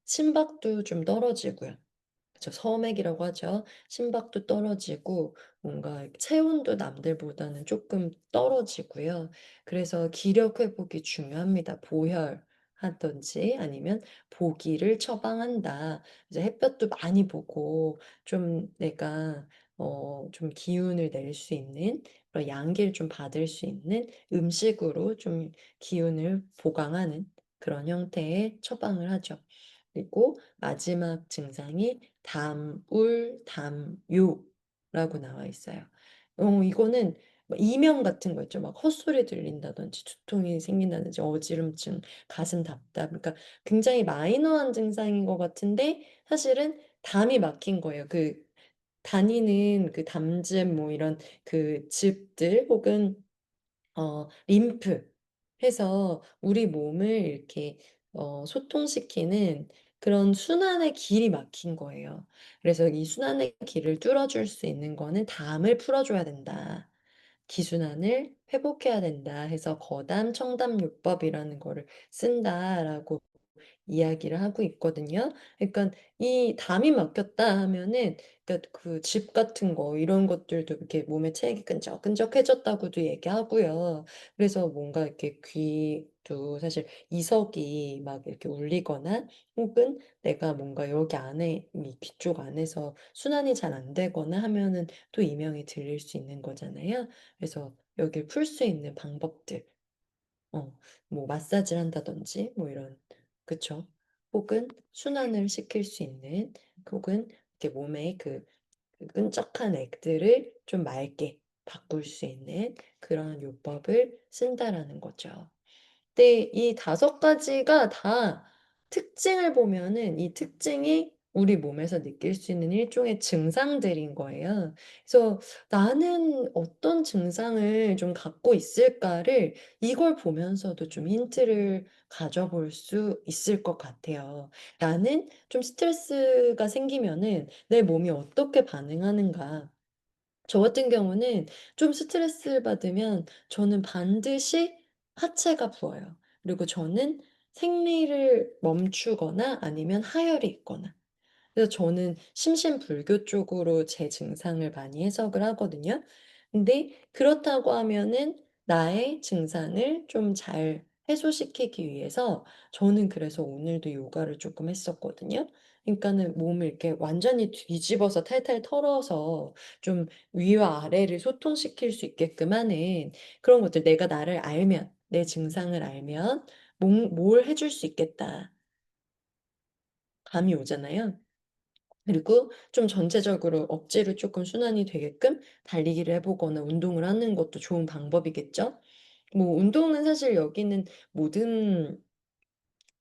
심박도 좀 떨어지고요. 그쵸. 서맥이라고 하죠. 심박도 떨어지고 뭔가 체온도 남들보다는 조금 떨어지고요. 그래서 기력 회복이 중요합니다. 보혈하든지 아니면 보기를 처방한다. 이제 햇볕도 많이 보고 좀 내가 좀 기운을 낼 수 있는 그런 양기를 좀 받을 수 있는 음식으로 좀 기운을 보강하는 그런 형태의 처방을 하죠. 그리고 마지막 증상이 담울담요라고 나와 있어요. 이거는 뭐 이명 같은 거 있죠. 막 헛소리 들린다든지 두통이 생긴다든지 어지럼증, 가슴 답답. 그러니까 굉장히 마이너한 증상인 것 같은데 사실은 담이 막힌 거예요. 그 다니는 그 담즙 뭐 이런 그 즙들 혹은 림프 해서 우리 몸을 이렇게 소통시키는 그런 순환의 길이 막힌 거예요. 그래서 이 순환의 길을 뚫어줄 수 있는 거는 담을 풀어줘야 된다. 기순환을 회복해야 된다 해서 거담 청담요법이라는 거를 쓴다라고 이야기를 하고 있거든요. 그러니까 이 담이 막혔다 하면은 그러니까 그 집 같은 거 이런 것들도 이렇게 몸에 체액이 끈적끈적해졌다고도 얘기하고요. 그래서 뭔가 이렇게 귀도 사실 이석이 막 이렇게 울리거나 혹은 내가 뭔가 여기 안에 이 귀 쪽 안에서 순환이 잘 안 되거나 하면은 또 이명이 들릴 수 있는 거잖아요. 그래서 여기를 풀 수 있는 방법들 어 뭐 마사지를 한다든지 뭐 이런 그쵸. 혹은 순환을 시킬 수 있는 혹은 이렇게 몸에 그 끈적한 액들을 좀 맑게 바꿀 수 있는 그런 요법을 쓴다라는 거죠. 근데 이 다섯 가지가 다 특징을 보면은 이 특징이 우리 몸에서 느낄 수 있는 일종의 증상들인 거예요. 그래서 '나는 어떤 증상을 좀 갖고 있을까.'를 이걸 보면서도 좀 힌트를 가져볼 수 있을 것 같아요. '나는 좀 스트레스가 생기면은 내 몸이 어떻게 반응하는가.' 저 같은 경우는 좀 스트레스를 받으면 저는 반드시 하체가 부어요. 그리고 저는 생리를 멈추거나 아니면 하혈이 있거나. 그래서 저는 심신불교 쪽으로 제 증상을 많이 해석을 하거든요. 근데 그렇다고 하면은 나의 증상을 좀 잘 해소시키기 위해서 저는 그래서 오늘도 요가를 조금 했었거든요. 그러니까는 몸을 이렇게 완전히 뒤집어서 탈탈 털어서 좀 위와 아래를 소통시킬 수 있게끔 하는 그런 것들 내가 나를 알면 내 증상을 알면 뭘 해줄 수 있겠다. 감이 오잖아요. 그리고 좀 전체적으로 억지로 쪼끔 순환이 되게끔 달리기를 해 보거나 운동을 하는 것도 좋은 방법이겠죠. 뭐 운동은 사실 여기 있는 모든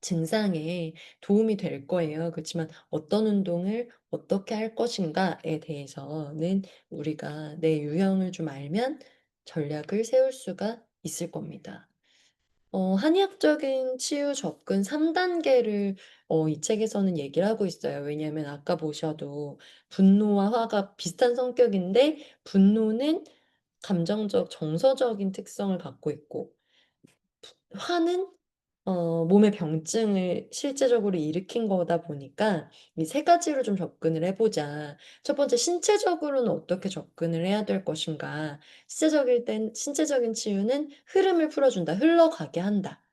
증상에 도움이 될 거예요. 그렇지만 어떤 운동을 어떻게 할 것인가에 대해서는 우리가 내 유형을 좀 알면 전략을 세울 수가 있을 겁니다. 한의학적인 치유 접근 3 단계를 이 책에서는 얘기를 하고 있어요. 왜냐하면 아까 보셔도 분노와 화가 비슷한 성격인데 분노는 감정적 정서적인 특성을 갖고 있고 화는 몸의 병증을 실제적으로 일으킨 거다 보니까 이 세 가지로 좀 접근을 해 보자. 첫 번째 신체적으로는 어떻게 접근을 해야 될 것인가. 신체적인 치유는 흐름을 풀어 준다. 흘러가게 한다.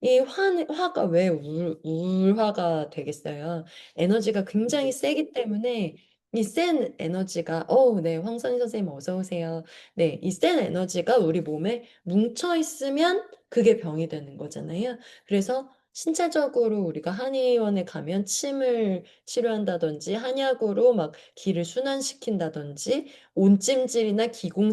이 화가 왜 우울화가 되겠어요. 에너지가 굉장히 세기 때문에 이 센 에너지가 네 황선희 선생님 어서 오세요. 네 이 센 에너지가 우리 몸에 뭉쳐 있으면 그게 병이 되는 거잖아요. 그래서 신체적으로 우리가 한의원에 가면 침을 치료한다든지 한약으로 막 기를 순환시킨다든지 온찜질이나 기공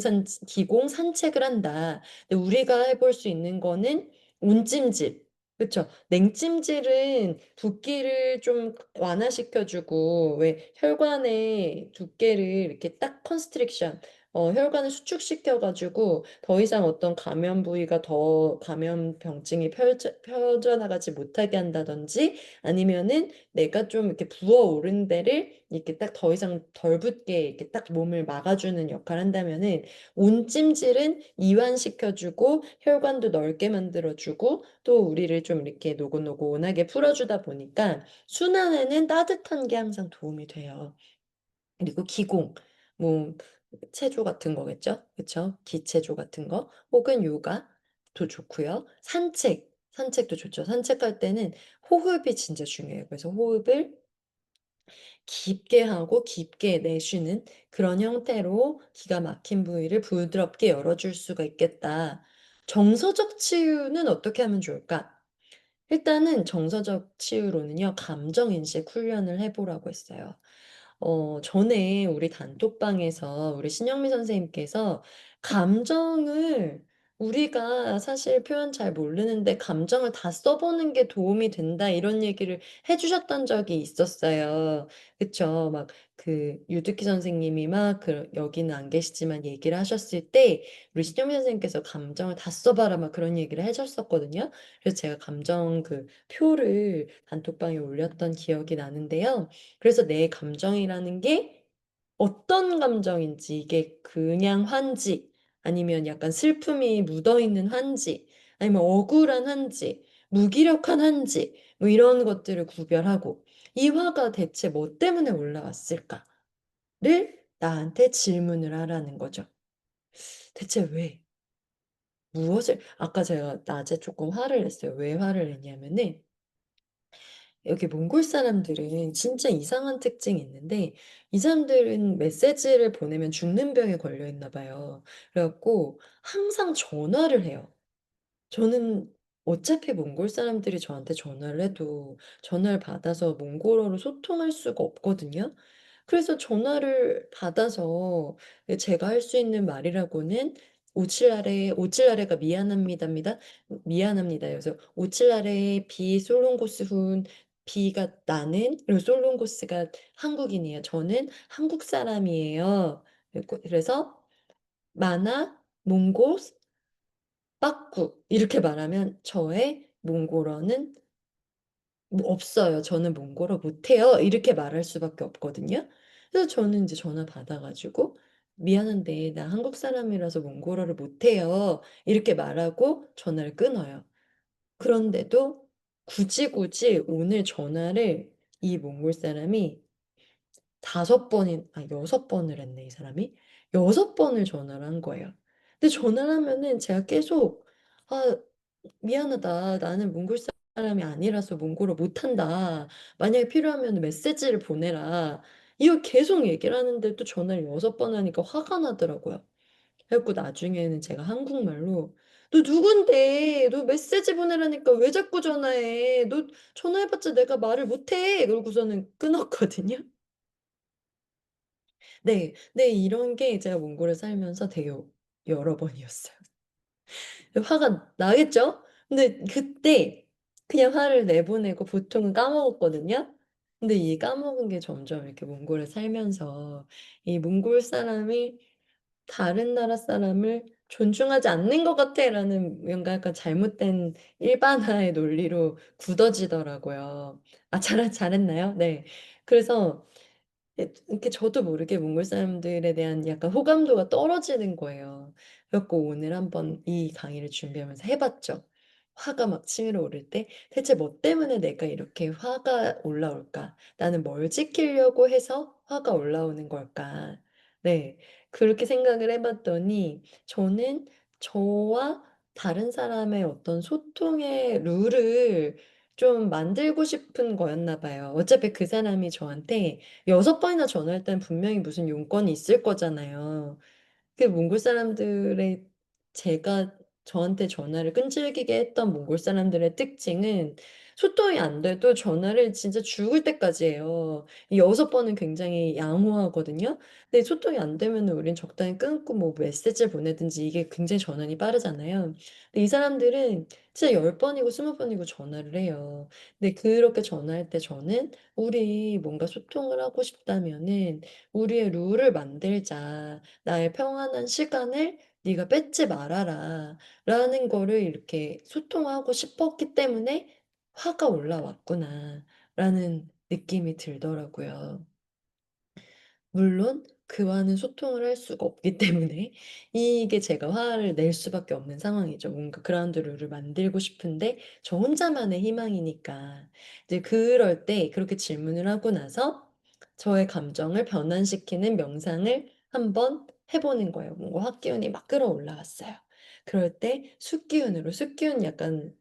산책을 한다. 근데 우리가 해볼 수 있는 거는 온찜질. 그쵸? 냉찜질은 붓기를 좀 완화시켜주고, 왜 혈관의 두께를 이렇게 딱 컨스트릭션, 혈관을 수축시켜가지고 더 이상 어떤 감염 부위가 더 감염 병증이 퍼져나가지 못하게 한다든지 아니면은 내가 좀 이렇게 부어오른 데를 이렇게 딱 더 이상 덜 붓게 이렇게 딱 몸을 막아주는 역할을 한다면은 온찜질은 이완시켜주고 혈관도 넓게 만들어주고 또 우리를 좀 이렇게 노곤노곤하게 풀어주다 보니까 순환에는 따뜻한 게 항상 도움이 돼요. 그리고 기공, 뭐 체조 같은 거겠죠? 그쵸? 기체조 같은 거 혹은 요가도 좋고요. 산책도 좋죠. 산책할 때는 호흡이 진짜 중요해요. 그래서 호흡을 깊게 하고 깊게 내쉬는 그런 형태로 기가 막힌 부위를 부드럽게 열어줄 수가 있겠다. 정서적 치유는 어떻게 하면 좋을까? 일단은 정서적 치유로는요, 감정인식 훈련을 해보라고 했어요. 전에 우리 단톡방에서 우리 신영미 선생님께서 감정을 우리가 사실 표현 잘 모르는데 감정을 다 써보는 게 도움이 된다 이런 얘기를 해주셨던 적이 있었어요. 그쵸? 막 그 유득희 선생님이 막 여기는 안 계시지만 얘기를 하셨을 때 우리 신영미 선생님께서 감정을 다 써봐라 막 그런 얘기를 해줬었거든요. 그래서 제가 감정 그 표를 단톡방에 올렸던 기억이 나는데요. 그래서 내 감정이라는 게 어떤 감정인지 이게 그냥 환지 아니면 약간 슬픔이 묻어있는 환지 아니면 억울한 환지 무기력한 환지 뭐 이런 것들을 구별하고 이 화가 대체 뭐 때문에 올라왔을까를 나한테 질문을 하라는 거죠. 대체 왜? 무엇을 아까 제가 낮에 조금 화를 냈어요. 왜 화를 냈냐면은 여기 몽골 사람들은 진짜 이상한 특징이 있는데 이 사람들은 메시지를 보내면 죽는 병에 걸려 있나 봐요. 그래갖고 항상 전화를 해요. 저는 어차피 몽골 사람들이 저한테 전화를 해도 전화를 받아서 몽골어로 소통할 수가 없거든요. 그래서 전화를 받아서 제가 할 수 있는 말이라고는 오칠라레가 미안합니다입니다. 미안합니다. 그래서 오칠라레 비 솔롱고스 훈 비가 나는 그리고 솔롱고스가 한국인이에요. 저는 한국 사람이에요. 그래서 마나 몽고 빠꾸 이렇게 말하면 저의 몽골어는 뭐 없어요. 저는 몽골어 못해요. 이렇게 말할 수밖에 없거든요. 그래서 저는 이제 전화 받아가지고 미안한데 나 한국 사람이라서 몽골어를 못해요. 이렇게 말하고 전화를 끊어요. 그런데도 굳이 오늘 전화를 이 몽골 사람이 6번을 했네, 이 사람이. 6번을 전화를 한 거예요. 근데 전화를 하면은 제가 계속, 아, 미안하다. 나는 몽골 사람이 아니라서 몽골어 못한다. 만약에 필요하면 메시지를 보내라. 이거 계속 얘기를 하는데 또 전화를 6번 하니까 화가 나더라고요. 그래갖고 나중에는 제가 한국말로 너 누군데? 너 메시지 보내라니까 왜 자꾸 전화해? 너 전화해봤자 내가 말을 못해. 그러고서는 끊었거든요. 네, 네, 이런 게 제가 몽골에 살면서 되게 여러 번이었어요. 화가 나겠죠? 근데 그때 그냥 화를 내보내고 보통은 까먹었거든요? 근데 이 까먹은 게 점점 이렇게 몽골에 살면서 이 몽골 사람이 다른 나라 사람을 존중하지 않는 것 같아라는 뭔가 약간 잘못된 일반화의 논리로 굳어지더라고요. 아, 잘했나요? 네. 그래서 이렇게 저도 모르게 몽골 사람들에 대한 약간 호감도가 떨어지는 거예요. 그래갖고 오늘 한번 이 강의를 준비하면서 해봤죠. 화가 막 치밀어 오를 때 대체 뭐 때문에 내가 이렇게 화가 올라올까? 나는 뭘 지키려고 해서 화가 올라오는 걸까? 네, 그렇게 생각을 해봤더니 저는 저와 다른 사람의 어떤 소통의 룰을 좀 만들고 싶은 거였나 봐요. 어차피 그 사람이 저한테 6번이나 전화할 때는 분명히 무슨 용건이 있을 거잖아요. 그 몽골 사람들의 제가 저한테 전화를 끈질기게 했던 몽골 사람들의 특징은 소통이 안 돼도 전화를 진짜 죽을 때까지 해요. 이 6번은 굉장히 양호하거든요. 근데 소통이 안 되면은 우린 적당히 끊고 뭐 메시지를 보내든지 이게 굉장히 전환이 빠르잖아요. 근데 이 사람들은 진짜 10번이고 20번이고 전화를 해요. 근데 그렇게 전화할 때 저는 우리 뭔가 소통을 하고 싶다면은 우리의 룰을 만들자. 나의 평안한 시간을 네가 뺏지 말아라. 라는 거를 이렇게 소통하고 싶었기 때문에 화가 올라왔구나. 라는 느낌이 들더라고요. 물론 그와는 소통을 할 수가 없기 때문에 이게 제가 화를 낼 수밖에 없는 상황이죠. 뭔가 그라운드 룰을 만들고 싶은데 저 혼자만의 희망이니까. 이제 그럴 때 그렇게 질문을 하고 나서 저의 감정을 변환시키는 명상을 한번 해 보는 거예요. 뭔가 화기운이 막 끌어올라왔어요. 그럴 때 숫기운으로, 숫기운 약간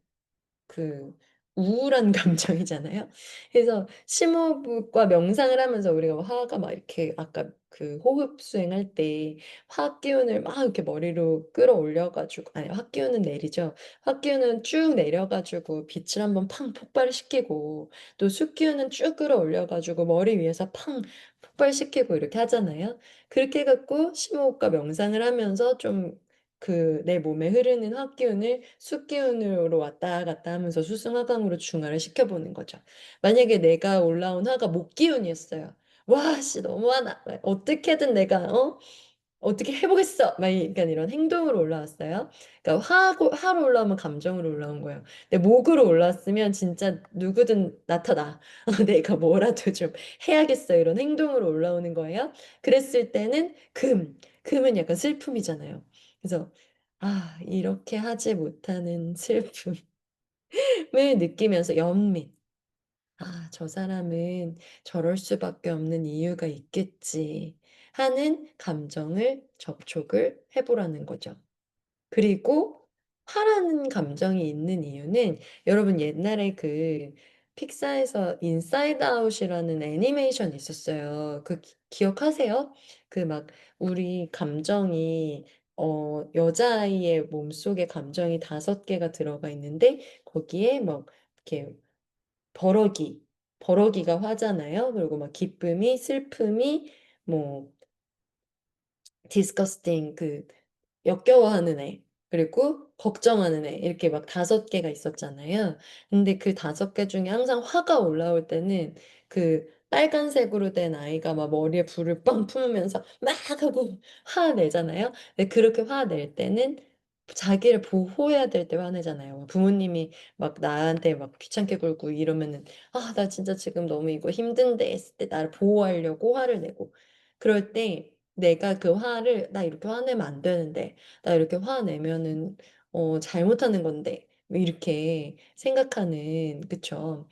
그 우울한 감정이잖아요. 그래서 심호흡과 명상을 하면서 우리가 뭐 화가 막 이렇게 아까 그 호흡 수행할 때 화기운을 막 이렇게 머리로 끌어올려 가지고, 아니 화기운은 내리죠. 화기운은 쭉 내려 가지고 빛을 한번 팡 폭발시키고, 또 숫기운은 쭉 끌어올려 가지고 머리 위에서 팡 폭발시키고 이렇게 하잖아요. 그렇게 해 갖고 심호흡과 명상을 하면서 좀 내 몸에 흐르는 화기운을 숫기운으로 왔다 갔다 하면서 수승화강으로 중화를 시켜보는 거죠. 만약에 내가 올라온 화가 목기운이었어요. '와 씨 너무 화나. 어떻게든 내가 어떻게 해 보겠어.' 막 약간 이런 행동으로 올라왔어요. 그러니까 화로 올라오면 감정으로 올라온 거예요. 근데 목으로 올라왔으면 진짜 '누구든 나타나. 내가 뭐라도 좀 해야겠어.' 이런 행동으로 올라오는 거예요. 그랬을 때는 금은 약간 슬픔이잖아요. 그래서 이렇게 하지 못하는 슬픔을 느끼면서 연민. '저 사람은 저럴 수밖에 없는 이유가 있겠지.' 하는 감정을 접촉을 해 보라는 거죠. 그리고 화라는 감정이 있는 이유는, 여러분 옛날에 그 픽사에서 인사이드 아웃이라는 애니메이션이 있었어요. 그 기억하세요? 그 막 우리 감정이 여자아이의 몸속에 감정이 5개가 들어가 있는데 거기에 막 이렇게 버러기, 버러기가 화잖아요. 그리고 막 기쁨이, 슬픔이, 뭐 disgusting 역겨워하는 애, 그리고 걱정하는 애, 이렇게 막 5개가 있었잖아요. 근데 그 5개 중에 항상 화가 올라올 때는 그 빨간색으로 된 아이가 막 머리에 불을 뻥 품으면서 막 하고 화내잖아요. 근데 그렇게 화낼 때는 자기를 보호해야 될 때 화내잖아요. 부모님이 막 나한테 막 귀찮게 굴고 이러면은 '아 나 진짜 지금 너무 이거 힘든데.' 했을 때 나를 보호하려고 화를 내고, 그럴 때 내가 그 화를 '나 이렇게 화내면 안 되는데. 나 이렇게 화내면은 잘못하는 건데.' 뭐 이렇게 생각하는, 그쵸.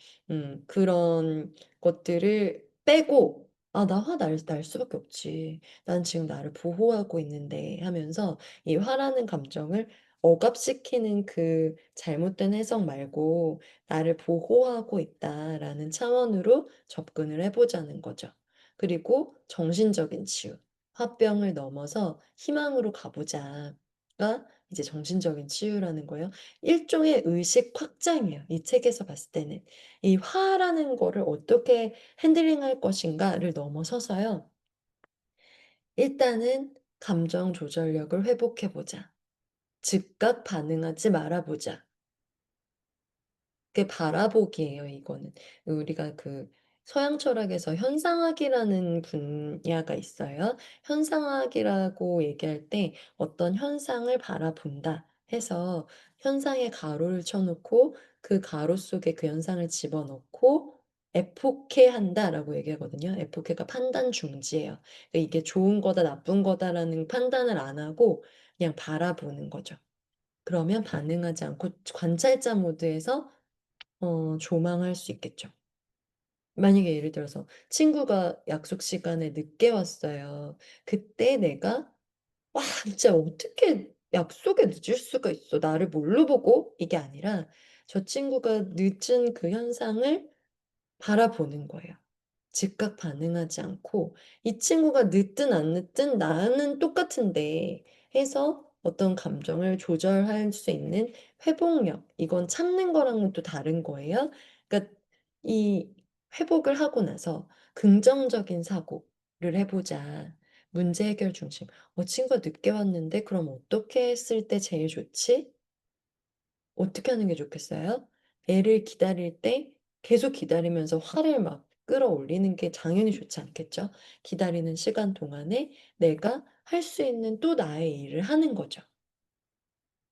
그런 것들을 빼고 '아 나 화 날 수밖에 없지. 난 지금 나를 보호하고 있는데.' 하면서 이 화라는 감정을 억압시키는 그 잘못된 해석 말고 '나를 보호하고 있다.'라는 차원으로 접근을 해 보자는 거죠. 그리고 정신적인 치유. '화병을 넘어서 희망으로 가보자.'가 이제 정신적인 치유라는 거예요. 일종의 의식 확장이에요, 이 책에서 봤을 때는. 이 화라는 거를 어떻게 핸들링할 것인가를 넘어서서요. 일단은 감정 조절력을 회복해 보자. 즉각 반응하지 말아 보자. 그게 바라보기예요, 이거는. 우리가 그 서양 철학에서 현상학이라는 분야가 있어요. 현상학이라고 얘기할 때 어떤 현상을 바라본다 해서 현상에 가로를 쳐 놓고 그 가로 속에 그 현상을 집어넣고 에포케한다라고 얘기하거든요. 에포케가 판단 중지예요. 그러니까 이게 좋은 거다 나쁜 거다라는 판단을 안 하고 그냥 바라보는 거죠. 그러면 반응하지 않고 관찰자 모드에서 조망할 수 있겠죠. 만약에 예를 들어서 친구가 약속 시간에 늦게 왔어요. 그때 내가 '와 진짜 어떻게 약속에 늦을 수가 있어. 나를 뭘로 보고?' 이게 아니라 저 친구가 늦은 그 현상을 바라보는 거예요. 즉각 반응하지 않고 '이 친구가 늦든 안 늦든 나는 똑같은데.' 해서 어떤 감정을 조절할 수 있는 회복력, 이건 참는 거랑은 또 다른 거예요. 그러니까 이 회복을 하고 나서 긍정적인 사고를 해 보자. 문제 해결 중심. 친구가 늦게 왔는데 그럼 어떻게 했을 때 제일 좋지?" 어떻게 하는 게 좋겠어요? 애를 기다릴 때 계속 기다리면서 화를 막 끌어올리는 게 당연히 좋지 않겠죠? 기다리는 시간 동안에 내가 할 수 있는 또 나의 일을 하는 거죠.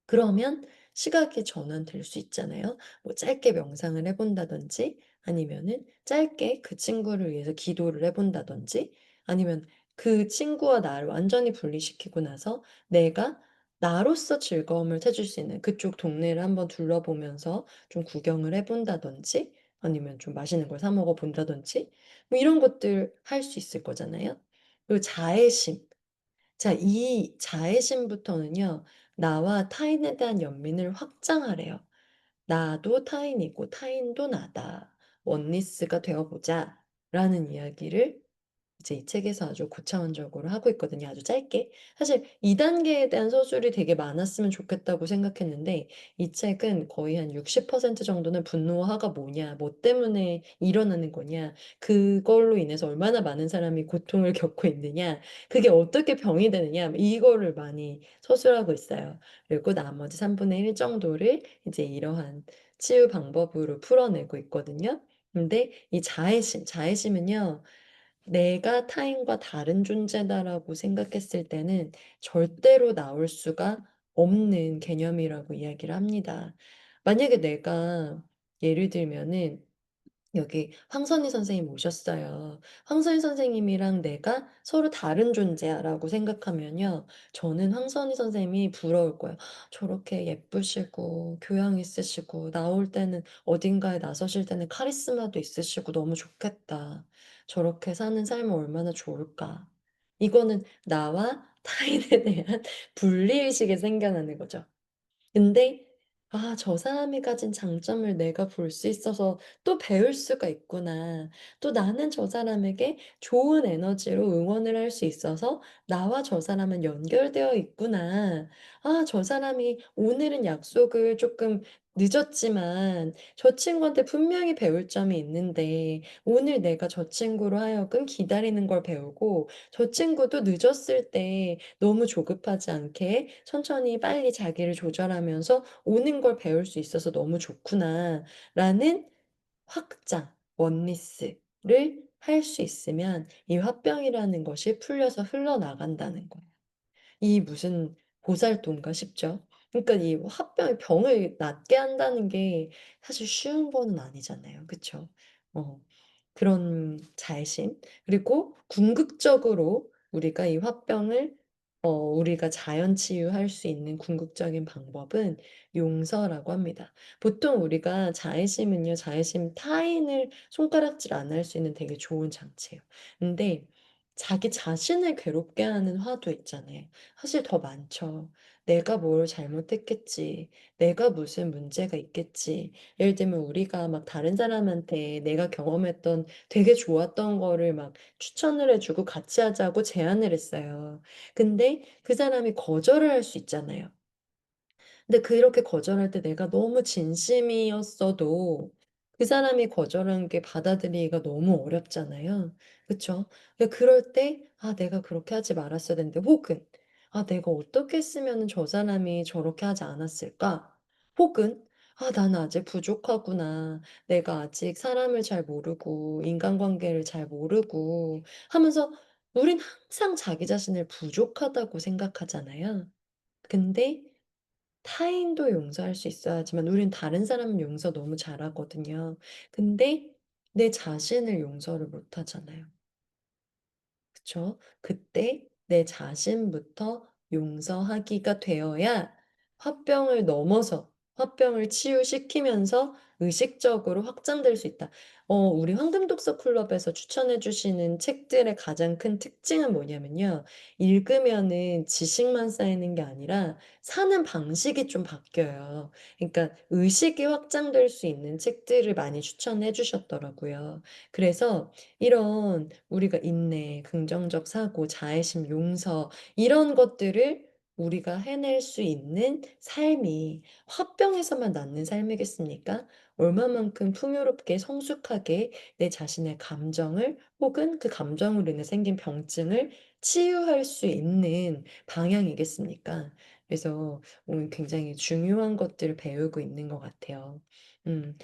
그러면 시각이 전환될 수 있잖아요. 뭐 짧게 명상을 해 본다든지 아니면은 짧게 그 친구를 위해서 기도를 해 본다든지 아니면 그 친구와 나를 완전히 분리시키고 나서 내가 나로서 즐거움을 찾을 수 있는 그쪽 동네를 한번 둘러보면서 좀 구경을 해 본다든지 아니면 좀 맛있는 걸 사 먹어 본다든지 뭐 이런 것들 할 수 있을 거잖아요. 그리고 자애심. 자, 이 자애심부터는요. 나와 타인에 대한 연민을 확장하래요. "나도 타인이고 타인도 나다. 원리스가 되어 보자."라는 이야기를 이제 이 책에서 아주 고차원적으로 하고 있거든요, 아주 짧게. 사실 2 단계에 대한 서술이 되게 많았으면 좋겠다고 생각했는데 이 책은 거의 한 60% 정도는 분노와 화가 뭐냐, 뭐 때문에 일어나는 거냐, 그걸로 인해서 얼마나 많은 사람이 고통을 겪고 있느냐, 그게 어떻게 병이 되느냐 이거를 많이 서술하고 있어요. 그리고 나머지 3분의 1 정도를 이제 이러한 치유 방법으로 풀어내고 있거든요. 근데 이 자애심은요. 내가 타인과 다른 존재다라고 생각했을 때는 절대로 나올 수가 없는 개념이라고 이야기를 합니다. 만약에 내가 예를 들면은 여기 황선희 선생님 오셨어요. "황선희 선생님이랑 내가 서로 다른 존재야."라고 생각하면요. 저는 황선희 선생님이 부러울 거예요. "저렇게 예쁘시고 교양 있으시고 나올 때는 어딘가에 나서실 때는 카리스마도 있으시고 너무 좋겠다. 저렇게 사는 삶은 얼마나 좋을까." 이거는 나와 타인에 대한 분리의식이 생겨나는 거죠. 근데 '아 저 사람이 가진 장점을 내가 볼 수 있어서 또 배울 수가 있구나. 또 나는 저 사람에게 좋은 에너지로 응원을 할 수 있어서 나와 저 사람은 연결되어 있구나. 아 저 사람이 오늘은 약속을 쪼끔 늦었지만 저 친구한테 분명히 배울 점이 있는데 오늘 내가 저 친구로 하여금 기다리는 걸 배우고 저 친구도 늦었을 때 너무 조급하지 않게 천천히 빨리 자기를 조절하면서 오는 걸 배울 수 있어서 너무 좋구나.'라는 확장, 원리스를 할 수 있으면 이 화병이라는 것이 풀려서 흘러나간다는 거예요. 이 무슨 보살도인가 싶죠. 그러니까 이 화병 병을 낫게 한다는 게 사실 쉬운 거는 아니잖아요. 그쵸? 어. 그런 자애심 그리고 궁극적으로 우리가 이 화병을 우리가 자연 치유할 수 있는 궁극적인 방법은 용서라고 합니다. 보통 우리가 자애심은요. 자애심 타인을 손가락질 안 할 수 있는 되게 좋은 장치예요. 근데 자기 자신을 괴롭게 하는 화도 있잖아요. 사실 더 많죠. '내가 뭘 잘못했겠지. 내가 무슨 문제가 있겠지.' 예를 들면 우리가 막 다른 사람한테 내가 경험했던 되게 좋았던 거를 막 추천을 해 주고 같이 하자고 제안을 했어요. 근데 그 사람이 거절을 할 수 있잖아요. 근데 그렇게 거절할 때 내가 너무 진심이었어도 그 사람이 거절한 게 받아들이기가 너무 어렵잖아요. 그쵸? 그럴 때 '아 내가 그렇게 하지 말았어야 됐는데.' 혹은 '아 내가 어떻게 했으면은 저 사람이 저렇게 하지 않았을까?' 혹은 '아 나는 아직 부족하구나. 내가 아직 사람을 잘 모르고 인간관계를 잘 모르고.' 하면서 우린 항상 자기 자신을 부족하다고 생각하잖아요. 근데 타인도 용서할 수 있어야지만 우린 다른 사람 용서 너무 잘하거든요. 근데 내 자신을 용서를 못 하잖아요. 그쵸? 그때 내 자신부터 용서하기가 되어야 화병을 넘어서 화병을 치유시키면서 의식적으로 확장될 수 있다. 우리 황금독서 클럽에서 추천해 주시는 책들의 가장 큰 특징은 뭐냐면요. 읽으면은 지식만 쌓이는 게 아니라 사는 방식이 좀 바뀌어요. 그러니까 의식이 확장될 수 있는 책들을 많이 추천해 주셨더라고요. 그래서 이런 우리가 인내, 긍정적 사고, 자애심, 용서 이런 것들을 우리가 해낼 수 있는 삶이 화병에서만 낫는 삶이겠습니까? 얼마만큼 풍요롭게 성숙하게 내 자신의 감정을 혹은 그 감정으로 인해 생긴 병증을 치유할 수 있는 방향이겠습니까? 그래서 오늘 굉장히 중요한 것들을 배우고 있는 것 같아요. 음,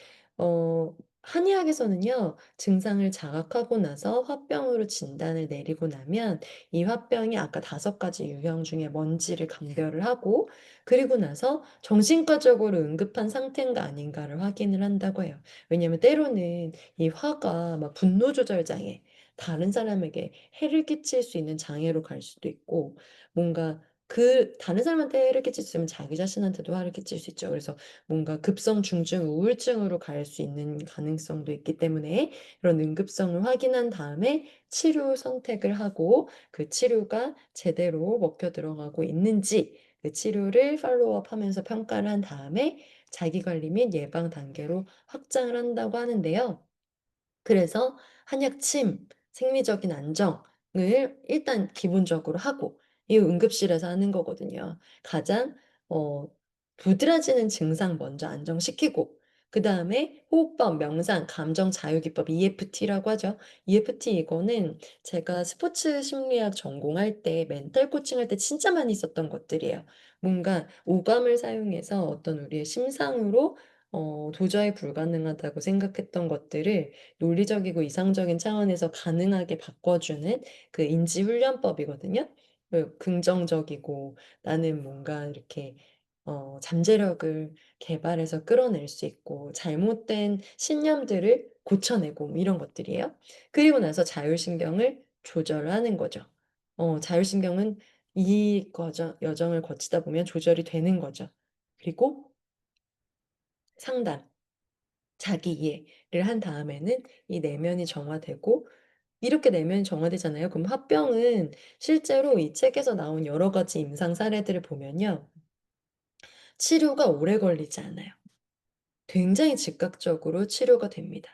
한의학에서는요, 증상을 자각하고 나서 화병으로 진단을 내리고 나면 이 화병이 아까 5가지 유형 중에 뭔지를 감별을 하고 그리고 나서 정신과적으로 응급한 상태인가 아닌가를 확인을 한다고 해요. 왜냐하면 때로는 이 화가 막 분노 조절 장애, 다른 사람에게 해를 끼칠 수 있는 장애로 갈 수도 있고 뭔가 그 다른 사람한테 해를 끼칠 수 있으면 자기 자신한테도 화를 끼칠 수 있죠. 그래서 뭔가 급성 중증 우울증으로 갈 수 있는 가능성도 있기 때문에 그런 응급성을 확인한 다음에 치료 선택을 하고 그 치료가 제대로 먹혀 들어가고 있는지 그 치료를 팔로우업 하면서 평가를 한 다음에 자기 관리 및 예방 단계로 확장을 한다고 하는데요. 그래서 한약침, 생리적인 안정을 일단 기본적으로 하고 이 응급실에서 하는 거거든요. 가장 어 도드라지는 증상 먼저 안정시키고 그다음에 호흡법, 명상, 감정 자유 기법 EFT라고 하죠. EFT 이거는 제가 스포츠 심리학 전공할 때 멘탈 코칭할 때 진짜 많이 썼던 것들이에요. 뭔가 오감을 사용해서 어떤 우리의 심상으로 도저히 불가능하다고 생각했던 것들을 논리적이고 이상적인 차원에서 가능하게 바꿔주는 그 인지훈련법이거든요. 긍정적이고 나는 뭔가 이렇게 잠재력을 개발해서 끌어낼 수 있고 잘못된 신념들을 고쳐내고 뭐 이런 것들이에요. 그리고 나서 자율신경을 조절하는 거죠. 자율신경은 이 여정을 거치다 보면 조절이 되는 거죠. 그리고 상담. 자기 이해를 한 다음에는 이 내면이 정화되고 이렇게 내면이 정화되잖아요. 그럼 화병은 실제로 이 책에서 나온 여러 가지 임상 사례들을 보면요. 치료가 오래 걸리지 않아요. 굉장히 즉각적으로 치료가 됩니다.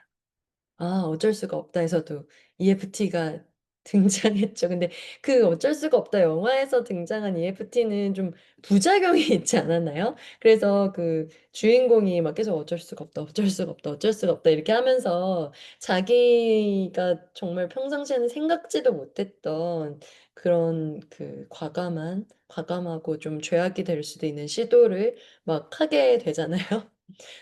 아 어쩔 수가 없다에서도 EFT가 등장했죠. 근데 그 어쩔 수가 없다 영화에서 등장한 EFT는 좀 부작용이 있지 않았나요? 그래서 그 주인공이 막 계속 "어쩔 수가 없다. 어쩔 수가 없다. 어쩔 수가 없다." 이렇게 하면서 자기가 정말 평상시에는 생각지도 못했던 그런 그 과감하고 좀 죄악이 될 수도 있는 시도를 막 하게 되잖아요.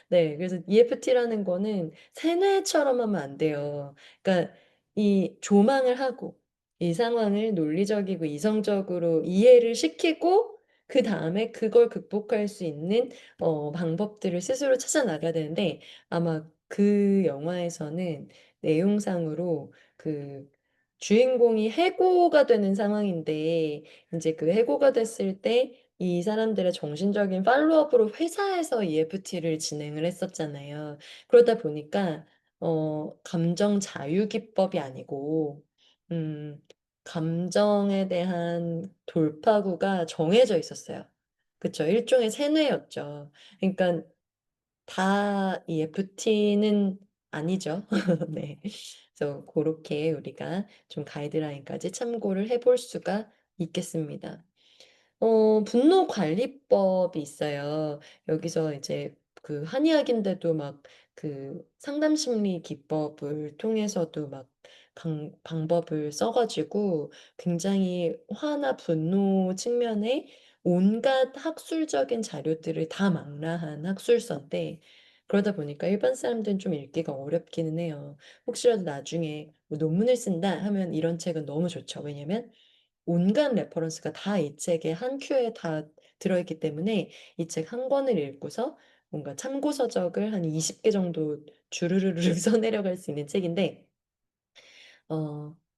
네. 그래서 EFT라는 거는 세뇌처럼 하면 안 돼요. 그러니까 이 조망을 하고 이 상황을 논리적이고 이성적으로 이해를 시키고 그다음에 그걸 극복할 수 있는 방법들을 스스로 찾아 나가야 되는데 아마 그 영화에서는 내용상으로 그 주인공이 해고가 되는 상황인데 인제 그 해고가 됐을 때 이 사람들의 정신적인 팔로우업으로 회사에서 EFT를 진행을 했었잖아요. 그러다 보니까 감정 자유 기법이 아니고 음 감정에 대한 돌파구가 정해져 있었어요. 그쵸. 일종의 세뇌였죠. 그러니깐 다 EFT는 아니죠. 네. 그래서 고렇게 우리가 좀 가이드라인까지 참고를 해볼 수가 있겠습니다. 분노 관리법이 있어요. 여기서 이제 그 한의학인데도 막 그 상담 심리 기법을 통해서도 막 방법을 써 가지고 굉장히 화나 분노 측면에 온갖 학술적인 자료들을 다 망라한 학술서인데 그러다 보니까 일반 사람들은 좀 읽기가 어렵기는 해요. 혹시라도 나중에 뭐 논문을 쓴다 하면 이런 책은 너무 좋죠. 왜냐면 온갖 레퍼런스가 다 이 책의 한 큐에 다 들어있기 때문에 이 책 한 권을 읽고서 뭔가 참고 서적을 한 20개 정도 주르르르 써 내려갈 수 있는 책인데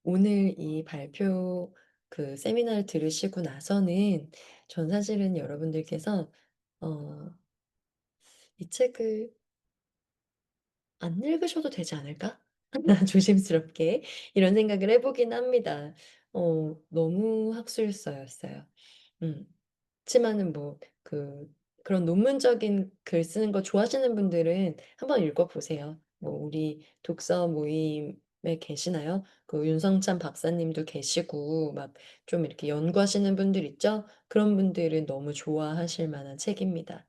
오늘 이 발표 그 세미나를 들으시고 나서는 전 사실은 여러분들께서 어 '이 책을 안 읽으셔도 되지 않을까?' 조심스럽게 이런 생각을 해 보긴 합니다. 너무 학술서였어요. 음. 그치만은 뭐 그런 논문적인 글 쓰는 거 좋아하시는 분들은 한번 읽어 보세요. 뭐 우리 독서 모임 계시나요? 그 윤성찬 박사님도 계시고 막 좀 이렇게 연구하시는 분들 있죠? 그런 분들은 너무 좋아하실 만한 책입니다.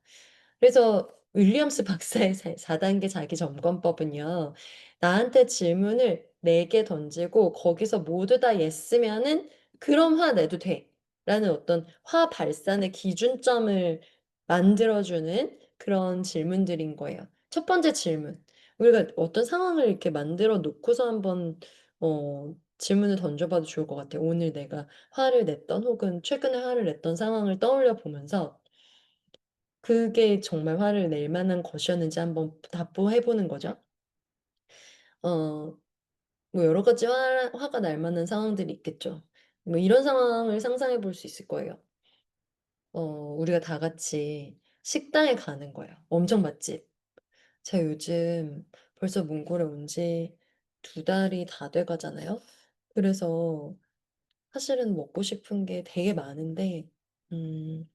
그래서 윌리엄스 박사의 4단계 자기 점검법은요. 나한테 질문을 4개 던지고 거기서 모두 다 예스면은 "그럼 화 내도 돼." 라는 어떤 화 발산의 기준점을 만들어 주는 그런 질문들인 거예요. 첫 번째 질문. 우리가 어떤 상황을 이렇게 만들어 놓고서 한번 질문을 던져 봐도 좋을 것 같아요. 오늘 내가 화를 냈던 혹은 최근에 화를 냈던 상황을 떠올려 보면서 그게 정말 화를 낼 만한 것이었는지 한번 답보해 보는 거죠. 어 뭐 여러 가지 화가 날 만한 상황들이 있겠죠. 뭐 이런 상황을 상상해 볼 수 있을 거예요. 우리가 다 같이 식당에 가는 거예요. 엄청 맛집. 제가 요즘 벌써 몽골에 온 지 2달이 다 돼 가잖아요. 그래서 사실은 먹고 싶은 게 되게 많은데 음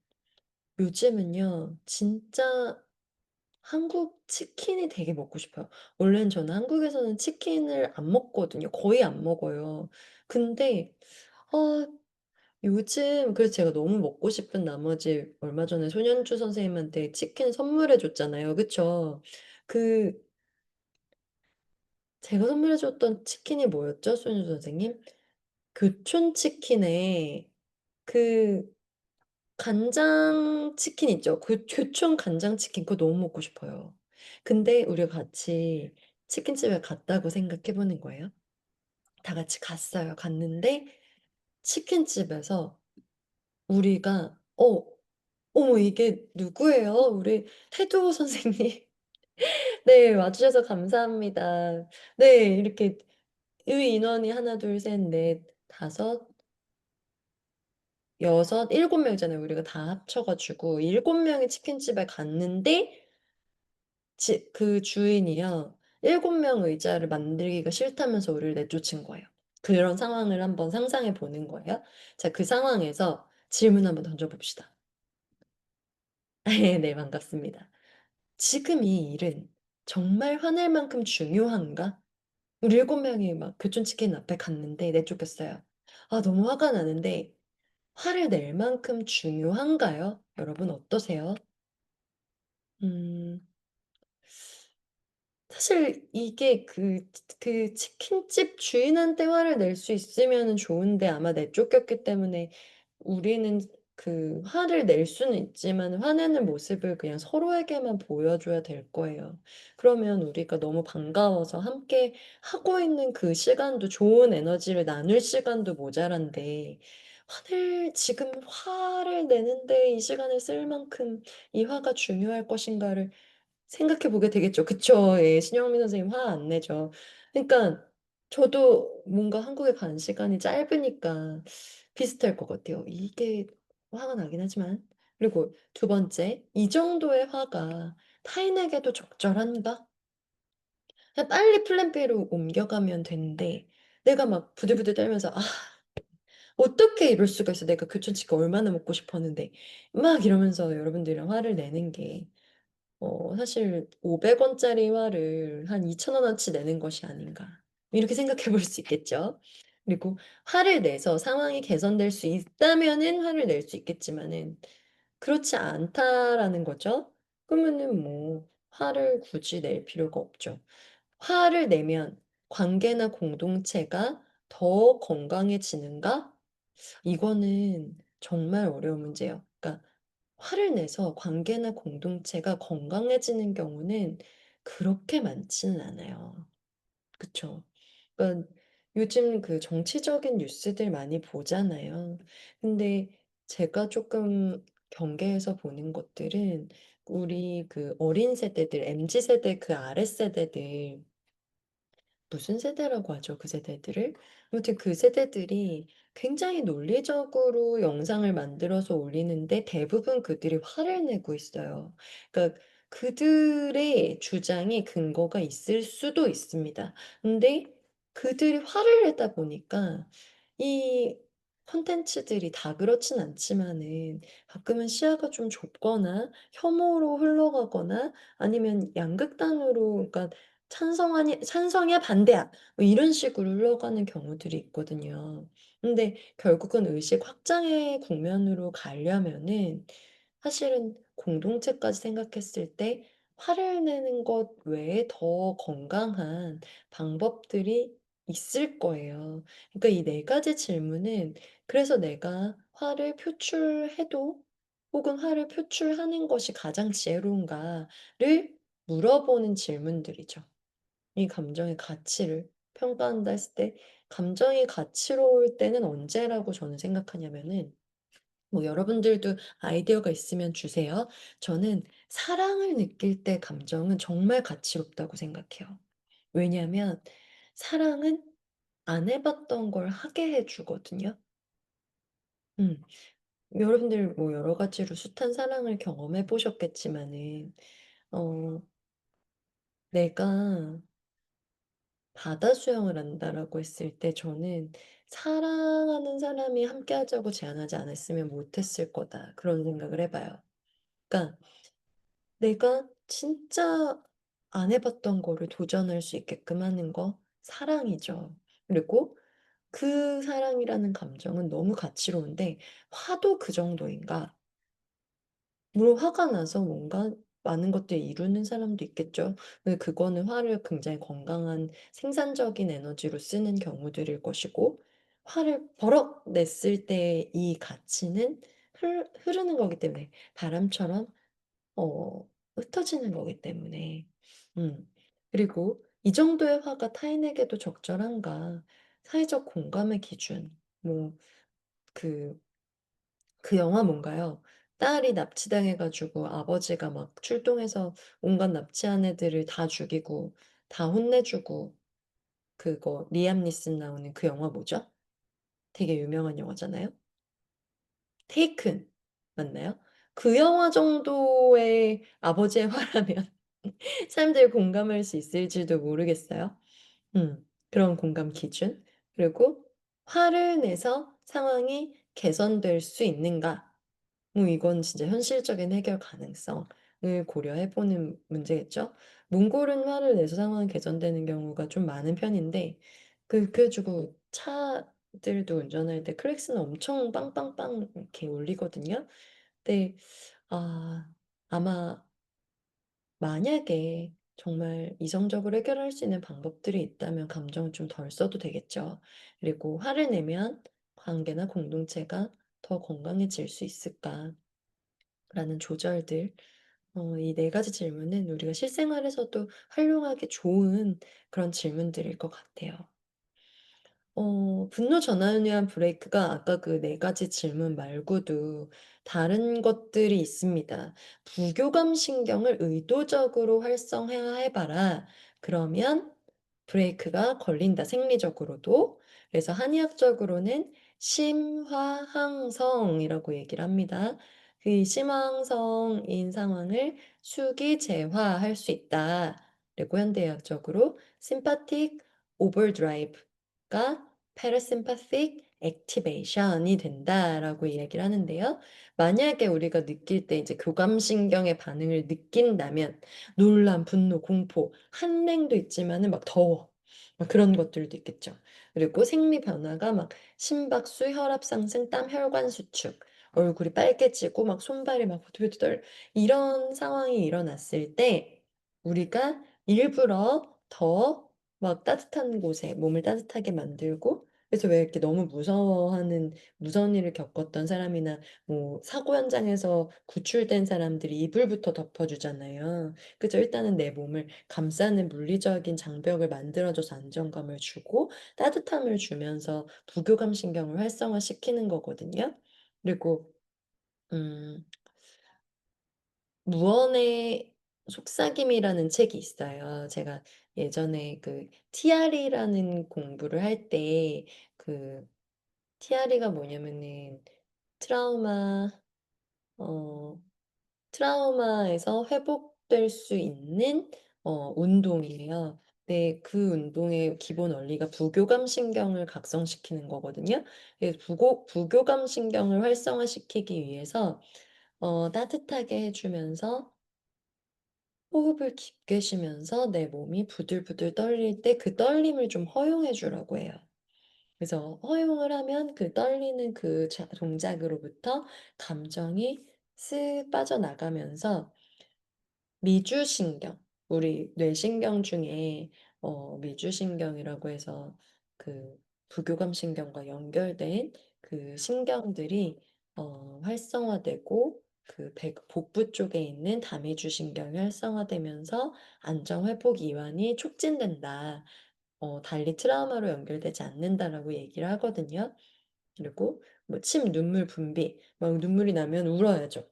요즘은요 진짜 한국 치킨이 되게 먹고 싶어요. 원래는 저는 한국에서는 치킨을 안 먹거든요. 거의 안 먹어요. 근데 아 요즘 그래서 제가 너무 먹고 싶은 나머지 얼마 전에 손현주 선생님한테 치킨 선물해 줬잖아요. 그쵸? 그 제가 선물해 줬던 치킨이 뭐였죠? 손현주 선생님? 교촌 치킨에 그 간장 치킨 있죠. 그 교촌 간장 치킨 그거 너무 먹고 싶어요. 근데 우리가 같이 치킨집에 갔다고 생각해 보는 거예요. 다 같이 갔어요. 갔는데 치킨집에서 우리가 어머 이게 누구예요? 우리 태도 선생님. 네 와 주셔서 감사합니다. 네 이렇게 의 인원이 하나 둘 셋 넷 다섯 여섯 일곱 명이잖아요. 우리가 다 합쳐 가지고 7명이 치킨집에 갔는데 그 주인이요. 7명 의자를 만들기가 싫다면서 우리를 내쫓은 거예요. 그런 상황을 한번 상상해 보는 거예요. 자 그 상황에서 질문 한번 던져 봅시다. 네 반갑습니다. "지금 이 일은 정말 화낼 만큼 중요한가?" 우리 7명이 막 교촌치킨 앞에 갔는데 내쫓겼어요. 아 너무 화가 나는데 화를 낼 만큼 중요한가요? 여러분 어떠세요? 음. 사실 이게 그 치킨집 주인한테 화를 낼 수 있으면은 좋은데 아마 내쫓겼기 때문에 우리는 그 화를 낼 수는 있지만 화내는 모습을 그냥 서로에게만 보여줘야 될 거예요. 그러면 우리가 너무 반가워서 함께 하고 있는 그 시간도 좋은 에너지를 나눌 시간도 모자란데 지금 화를 내는데 이 시간을 쓸 만큼 이 화가 중요할 것인가를 생각해 보게 되겠죠. 그쵸. 예. 신영민 선생님 화 안 내죠. 그러니까 저도 뭔가 한국에 간 시간이 짧으니까 비슷할 것 같아요. 이게 화가 나긴 하지만. 그리고 두 번째, '이 정도의 화가 타인에게도 적절한가?' 그냥 빨리 플랜 B로 옮겨가면 되는데 내가 막 부들부들 떨면서 '아 어떻게 이럴 수가 있어. 내가 교촌치킨 얼마나 먹고 싶었는데.' 막 이러면서 여러분들이랑 화를 내는 게 사실 500 원짜리 화를 한 2,000 원어치 내는 것이 아닌가. 이렇게 생각해 볼 수 있겠죠. 그리고 화를 내서 상황이 개선될 수 있다면은 화를 낼 수 있겠지만은 그렇지 않다라는 거죠. 그러면은 뭐 화를 굳이 낼 필요가 없죠. 화를 내면 관계나 공동체가 더 건강해지는가? 이거는 정말 어려운 문제예요. 그러니까 화를 내서 관계나 공동체가 건강해지는 경우는 그렇게 많지는 않아요. 그쵸? 그러니까 요즘 그 정치적인 뉴스들 많이 보잖아요. 근데 제가 쪼끔 경계해서 보는 것들은 우리 그 어린 세대들 MZ 세대 그 아랫세대들 무슨 세대라고 하죠, 그 세대들을? 아무튼 그 세대들이 굉장히 논리적으로 영상을 만들어서 올리는데 대부분 그들이 화를 내고 있어요. 그러니까 그들의 주장이 근거가 있을 수도 있습니다. 근데 그들이 화를 내다 보니까 이 콘텐츠들이 다 그렇진 않지만은 가끔은 시야가 좀 좁거나 혐오로 흘러가거나 아니면 양극단으로 그러니까 찬성이야, 반대야." 뭐 이런 식으로 흘러가는 경우들이 있거든요. 근데 결국은 의식 확장의 국면으로 가려면은 사실은 공동체까지 생각했을 때 화를 내는 것 외에 더 건강한 방법들이 있을 거예요. 그러니까 이 네 가지 질문은 그래서 내가 화를 표출해도 혹은 화를 표출하는 것이 가장 지혜로운가를 물어보는 질문들이죠. 이 감정의 가치를 평가한다 했을 때 감정이 가치로울 때는 언제라고 저는 생각하냐면은 뭐 여러분들도 아이디어가 있으면 주세요. 저는 사랑을 느낄 때 감정은 정말 가치롭다고 생각해요. 왜냐하면 사랑은 안 해 봤던 걸 하게 해 주거든요. 음. 여러분들 뭐 여러 가지로 숱한 사랑을 경험해 보셨겠지만은 어 내가 바다 수영을 한다라고 했을 때 저는 '사랑하는 사람이 함께 하자고 제안하지 않았으면 못 했을 거다.' 그런 생각을 해 봐요. 그러니까 내가 진짜 안 해 봤던 거를 도전할 수 있게끔 하는 거 사랑이죠. 그리고 그 사랑이라는 감정은 너무 가치로운데 '화도 그 정도인가?' 물론 화가 나서 뭔가 많은 것들을 이루는 사람도 있겠죠. 근데 그거는 화를 굉장히 건강한 생산적인 에너지로 쓰는 경우들일 것이고 화를 버럭 냈을 때 이 가치는 흐르는 거기 때문에 바람처럼 흩어지는 거기 때문에 음 그리고 '이 정도의 화가 타인에게도 적절한가?' 사회적 공감의 기준 뭐그 그 영화 뭔가요? 딸이 납치당해 가지고 아버지가 막 출동해서 온갖 납치한 애들을 다 죽이고 다 혼내 주고 그거 리암 니슨 나오는 그 영화 뭐죠? 되게 유명한 영화잖아요. 테이큰 맞나요? 그 영화 정도의 아버지의 화라면 사람들이 공감할 수 있을지도 모르겠어요. 그런 공감 기준. 그리고 화를 내서 상황이 개선될 수 있는가? 이건 진짜 현실적인 해결 가능성을 고려해 보는 문제겠죠. 몽골은 화를 내서 상황이 개선되는 경우가 좀 많은 편인데 그래 가지고 차들도 운전할 때 클락슨 엄청 빵빵빵 이렇게 울리거든요. 근데 아 아마 만약에 정말 이성적으로 해결할 수 있는 방법들이 있다면 감정을 좀 덜 써도 되겠죠. 그리고 화를 내면 관계나 공동체가 더 건강해질 수 있을까? 라는 조절들 이 네 가지 질문은 우리가 실생활에서도 활용하기 좋은 그런 질문들일 것 같아요. 분노 전환을 위한 브레이크가 아까 그 네 가지 질문 말고도 다른 것들이 있습니다. "부교감 신경을 의도적으로 활성화해 봐라." 그러면 브레이크가 걸린다, 생리적으로도. 그래서 한의학적으로는 심화항성이라고 얘기를 합니다. 그 심화항성인 상황을 수기제화할 수 있다. 그리고 현대의학적으로 sympathetic overdrive가 parasympathetic activation이 된다라고 이야기를 하는데요. 만약에 우리가 느낄 때 이제 교감신경의 반응을 느낀다면 놀람, 분노, 공포, 한랭도 있지만은 막 더워. 막 그런 것들도 있겠죠. 그리고 생리 변화가 막 심박수, 혈압 상승, 땀, 혈관 수축, 얼굴이 빨개지고 막 손발이 막 부들부들 이런 상황이 일어났을 때 우리가 일부러 더 막 따뜻한 곳에 몸을 따뜻하게 만들고 그래서 왜 이렇게 너무 무서워하는 무서운 일을 겪었던 사람이나 뭐 사고 현장에서 구출된 사람들이 이불부터 덮어 주잖아요. 그죠? 일단은 내 몸을 감싸는 물리적인 장벽을 만들어 줘서 안정감을 주고 따뜻함을 주면서 부교감 신경을 활성화시키는 거거든요. 그리고 음 무언의 속삭임이라는 책이 있어요. 제가 예전에 그 TRE라는 공부를 할 때 그 TRE가 뭐냐면은 트라우마 어 트라우마에서 회복될 수 있는 운동이에요. 네. 그 운동의 기본 원리가 부교감 신경을 각성시키는 거거든요. 그래서 부교감 신경을 활성화시키기 위해서 따뜻하게 해 주면서 호흡을 깊게 쉬면서 내 몸이 부들부들 떨릴 때 그 떨림을 좀 허용해 주라고 해요. 그래서 허용을 하면 그 떨리는 그 동작으로부터 감정이 쓱 빠져나가면서 미주신경, 우리 뇌신경 중에 미주신경이라고 해서 그 부교감 신경과 연결된 그 신경들이 활성화되고 그 복부 쪽에 있는 다미주 신경이 활성화되면서 안정 회복 이완이 촉진된다. 달리 트라우마로 연결되지 않는다라고 얘기를 하거든요. 그리고 뭐 침, 눈물 분비, 막 눈물이 나면 울어야죠.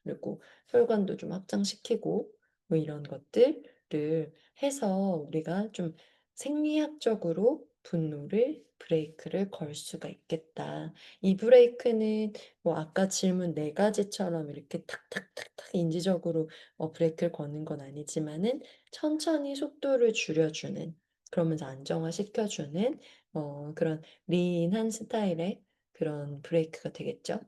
그리고 혈관도 좀 확장시키고 뭐 이런 것들을 해서 우리가 좀 생리학적으로 분노를 브레이크를 걸 수가 있겠다. 이 브레이크는 뭐 아까 질문 네 가지처럼 이렇게 탁탁탁탁 인지적으로 브레이크를 거는 건 아니지만은 천천히 속도를 줄여주는 그러면서 안정화시켜주는 그런 리인한 스타일의 그런 브레이크가 되겠죠.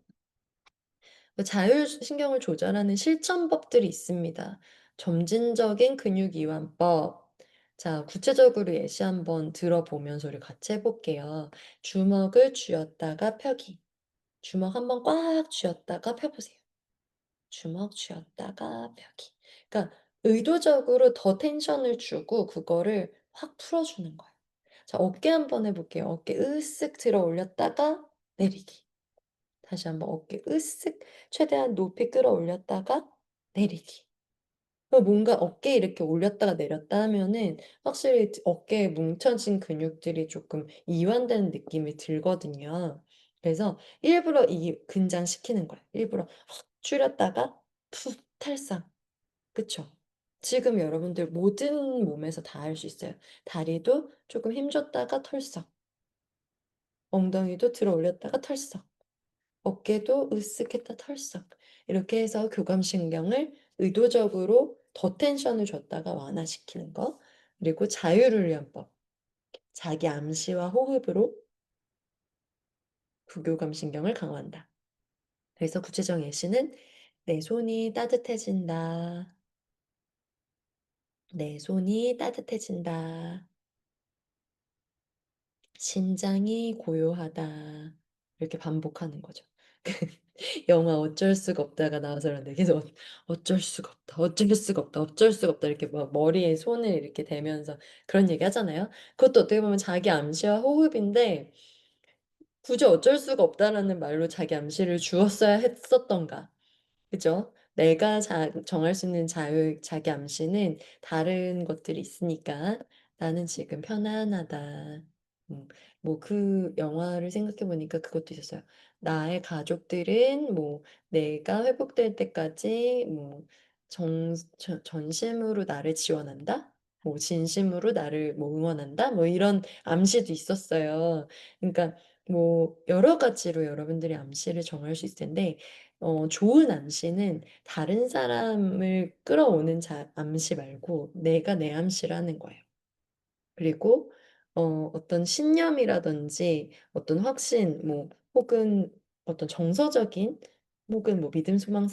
자율신경을 조절하는 실천법들이 있습니다. 점진적인 근육 이완법. 자, 구체적으로 예시 한번 들어보면서 우리 같이 해볼게요. 주먹을 쥐었다가 펴기. 주먹 한번 꽉 쥐었다가 펴보세요. 주먹 쥐었다가 펴기. 그러니까 의도적으로 더 텐션을 주고 그거를 확 풀어주는 거예요. 자, 어깨 한번 해볼게요. 어깨 으쓱 들어 올렸다가 내리기. 다시 한번 어깨 으쓱 최대한 높이 끌어올렸다가 내리기. 뭔가 어깨 이렇게 올렸다가 내렸다 하면은 확실히 어깨에 뭉쳐진 근육들이 조금 이완되는 느낌이 들거든요. 그래서 일부러 이 근장시키는 거예요. 일부러 확 줄였다가 푹 탈상. 그쵸? 지금 여러분들 모든 몸에서 다 할 수 있어요. 다리도 조금 힘줬다가 털썩. 엉덩이도 들어 올렸다가 털썩. 어깨도 으쓱했다 털썩. 이렇게 해서 교감신경을 의도적으로 더 텐션을 줬다가 완화시키는 거. 그리고 자율훈련법. 자기 암시와 호흡으로 부교감신경을 강화한다. 그래서 구체적 예시는 내 손이 따뜻해진다. 내 손이 따뜻해진다. 심장이 고요하다. 이렇게 반복하는 거죠. 영화 어쩔 수가 없다가 나와서 그런데 계속 어쩔 수가 없다. 어쩔 수가 없다. 어쩔 수가 없다. 이렇게 막 머리에 손을 이렇게 대면서 그런 얘기 하잖아요. 그것도 어떻게 보면 자기 암시와 호흡인데 굳이 어쩔 수가 없다라는 말로 자기 암시를 주었어야 했었던가. 그죠? 내가 정할 수 있는 자기 암시는 다른 것들이 있으니까 나는 지금 편안하다. 음, 뭐 그 영화를 생각해 보니까 그것도 있었어요. 나의 가족들은 뭐 내가 회복될 때까지 뭐 전심으로 나를 지원한다? 뭐 진심으로 나를 뭐 응원한다? 뭐 이런 암시도 있었어요. 그러니까 뭐 여러 가지로 여러분들이 암시를 정할 수 있을 텐데 좋은 암시는 다른 사람을 끌어오는 암시 말고 내가 내 암시를 하는 거예요. 그리고 어떤 신념이라든지 어떤 확신, 뭐 혹은 어떤 정서적인 혹은 뭐 믿음, 소망,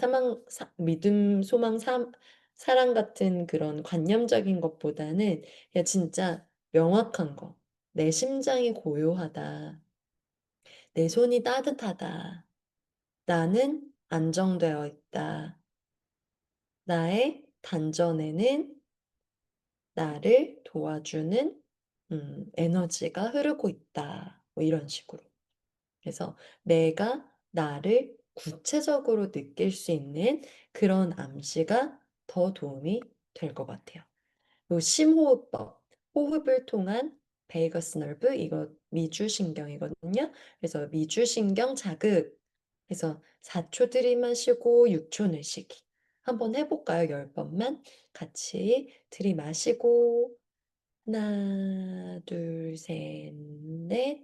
사랑 같은 그런 관념적인 것보다는 그냥 진짜 명확한 거. 내 심장이 고요하다. 내 손이 따뜻하다. 나는 안정되어 있다. 나의 단전에는 나를 도와주는 에너지가 흐르고 있다. 뭐 이런 식으로. 그래서 내가 나를 구체적으로 느낄 수 있는 그런 암시가 더 도움이 될 것 같아요. 요 심호흡법, 호흡을 통한 베이거스 너브 이거 미주신경이거든요. 그래서 미주신경 자극. 그래서 4초 들이마시고 6초 내쉬기. 한번 해볼까요? 10번만 같이 들이마시고 하나, 둘, 셋, 넷.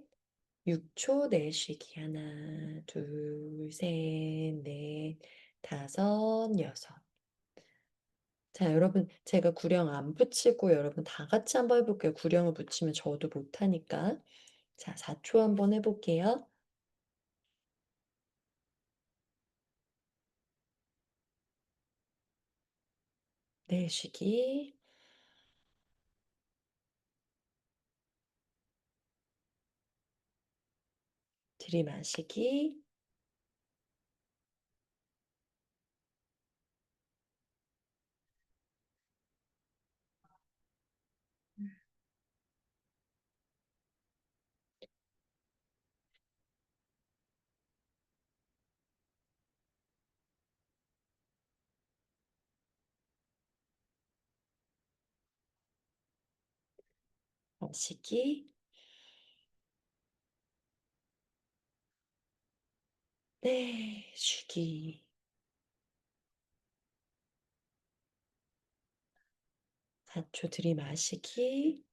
6초 내쉬기. 하나, 둘, 셋, 넷, 다섯, 여섯. 자, 여러분, 제가 구령 안 붙이고 여러분 다 같이 한번 해볼게요. 구령을 붙이면 저도 못하니까. 자, 4초 한번 해볼게요. 내쉬기, 들이마시기, 마시기, 내쉬기. 4초 들이마시기,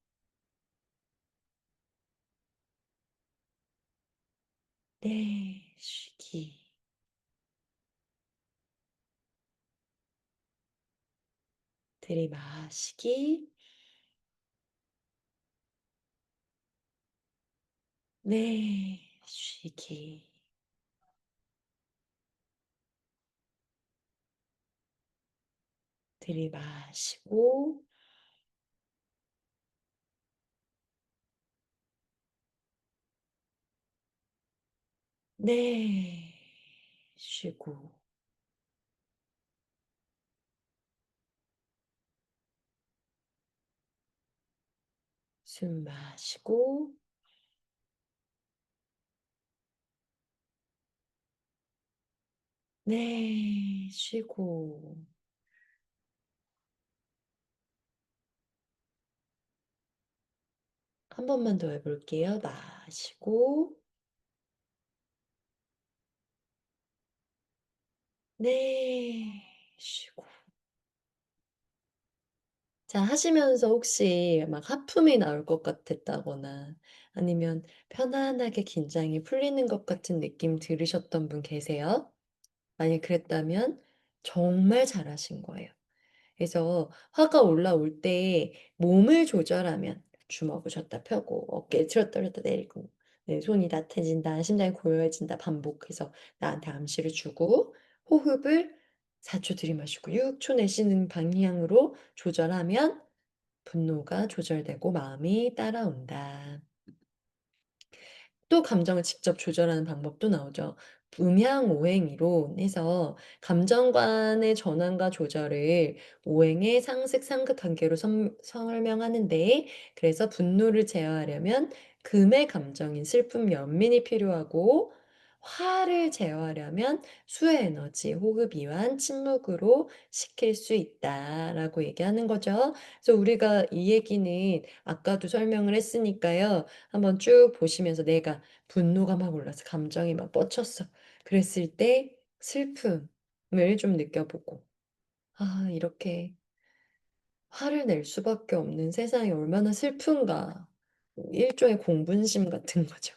내쉬기. 들이마시기, 내쉬기. 들이마시고, 내쉬고. 숨 마시고, 내쉬고. 한 번만 더 해볼게요. 마시고, 내쉬고. 자, 하시면서 혹시 막 하품이 나올 것 같았다거나 아니면 편안하게 긴장이 풀리는 것 같은 느낌 들으셨던 분 계세요? 만약 그랬다면 정말 잘하신 거예요. 그래서 화가 올라올 때 몸을 조절하면 주먹을 쥐었다 펴고 어깨 들었다 올렸다 내리고 네, 손이 나태해진다, 심장이 고요해진다 반복해서 나한테 암시를 주고 호흡을 4초 들이마시고 6초 내쉬는 방향으로 조절하면 분노가 조절되고 마음이 따라온다. 또 감정을 직접 조절하는 방법도 나오죠. 음양오행이로 해서 감정관의 전환과 조절을 오행의 상식, 상극 관계로 설명하는데 그래서 분노를 제어하려면 금의 감정인 슬픔, 연민이 필요하고 화를 제어하려면 수의 에너지, 호흡, 이완, 침묵으로 시킬 수 있다라고 얘기하는 거죠. 그래서 우리가 이 얘기는 아까도 설명을 했으니까요. 한번 쭉 보시면서 내가 분노가 막 올라서 감정이 막 뻗쳤어. 그랬을 때 슬픔을 좀 느껴보고, 아, 이렇게 화를 낼 수밖에 없는 세상이 얼마나 슬픈가. 일종의 공분심 같은 거죠.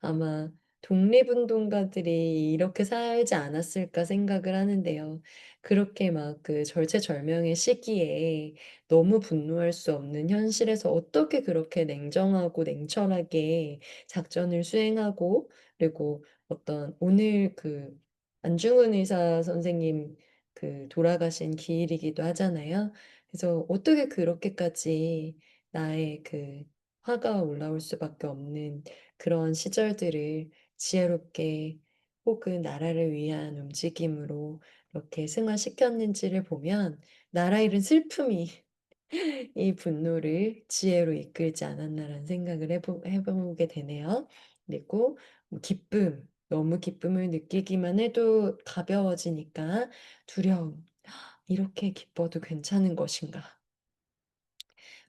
아마 독립운동가들이 이렇게 살지 않았을까 생각을 하는데요. 그렇게 막 그 절체절명의 시기에 너무 분노할 수 없는 현실에서 어떻게 그렇게 냉정하고 냉철하게 작전을 수행하고 그리고 어떤 오늘 그 안중근 의사 선생님 그 돌아가신 기일이기도 하잖아요. 그래서 어떻게 그렇게까지 나의 그 화가 올라올 수밖에 없는 그런 시절들을 지혜롭게 혹은 나라를 위한 움직임으로 이렇게 승화시켰는지를 보면 나라 잃은 슬픔이 이 분노를 지혜로 이끌지 않았나라는 생각을 해보게 되네요. 그리고 뭐 기쁨, 너무 기쁨을 느끼기만 해도 가벼워지니까 두려움, 이렇게 기뻐도 괜찮은 것인가?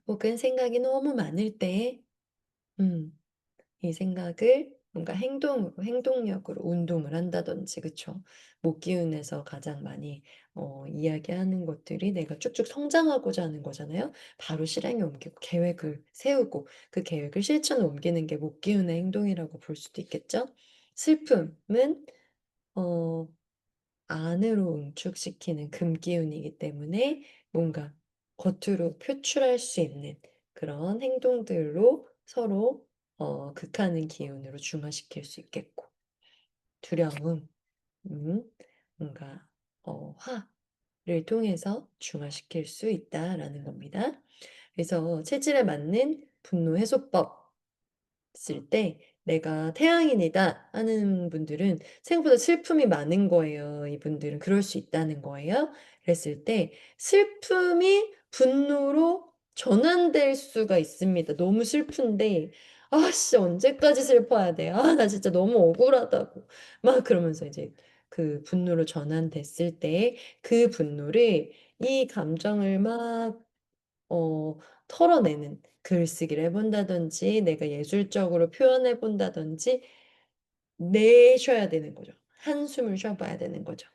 혹은 생각이 너무 많을 때, 음, 이 생각을 뭔가 행동으로, 행동력으로 운동을 한다든지, 그쵸? 목 기운에서 가장 많이 이야기하는 것들이 내가 쭉쭉 성장하고자 하는 거잖아요. 바로 실행에 옮기고 계획을 세우고 그 계획을 실천에 옮기는 게 목 기운의 행동이라고 볼 수도 있겠죠? 슬픔은 어, 안으로 응축시키는 금기운이기 때문에 뭔가 겉으로 표출할 수 있는 그런 행동들로 서로 극하는 기운으로 중화시킬 수 있겠고 두려움, 뭔가 화. 통해서 중화시킬 수 있다라는 겁니다. 그래서 체질에 맞는 분노 해소법 쓸 때 '내가 태양인이다.' 하는 분들은 생각보다 슬픔이 많은 거예요. 이분들은 그럴 수 있다는 거예요. 그랬을 때 슬픔이 분노로 전환될 수가 있습니다. 너무 슬픈데 '아 씨 언제까지 슬퍼야 돼. 아 나 진짜 너무 억울하다고.' 막 그러면서 이제 그 분노로 전환됐을 때 그 분노를 이 감정을 막 어 털어내는 글쓰기를 해 본다든지 내가 예술적으로 표현해 본다든지 내셔야 되는 거죠. 한숨을 쉬어 봐야 되는 거죠.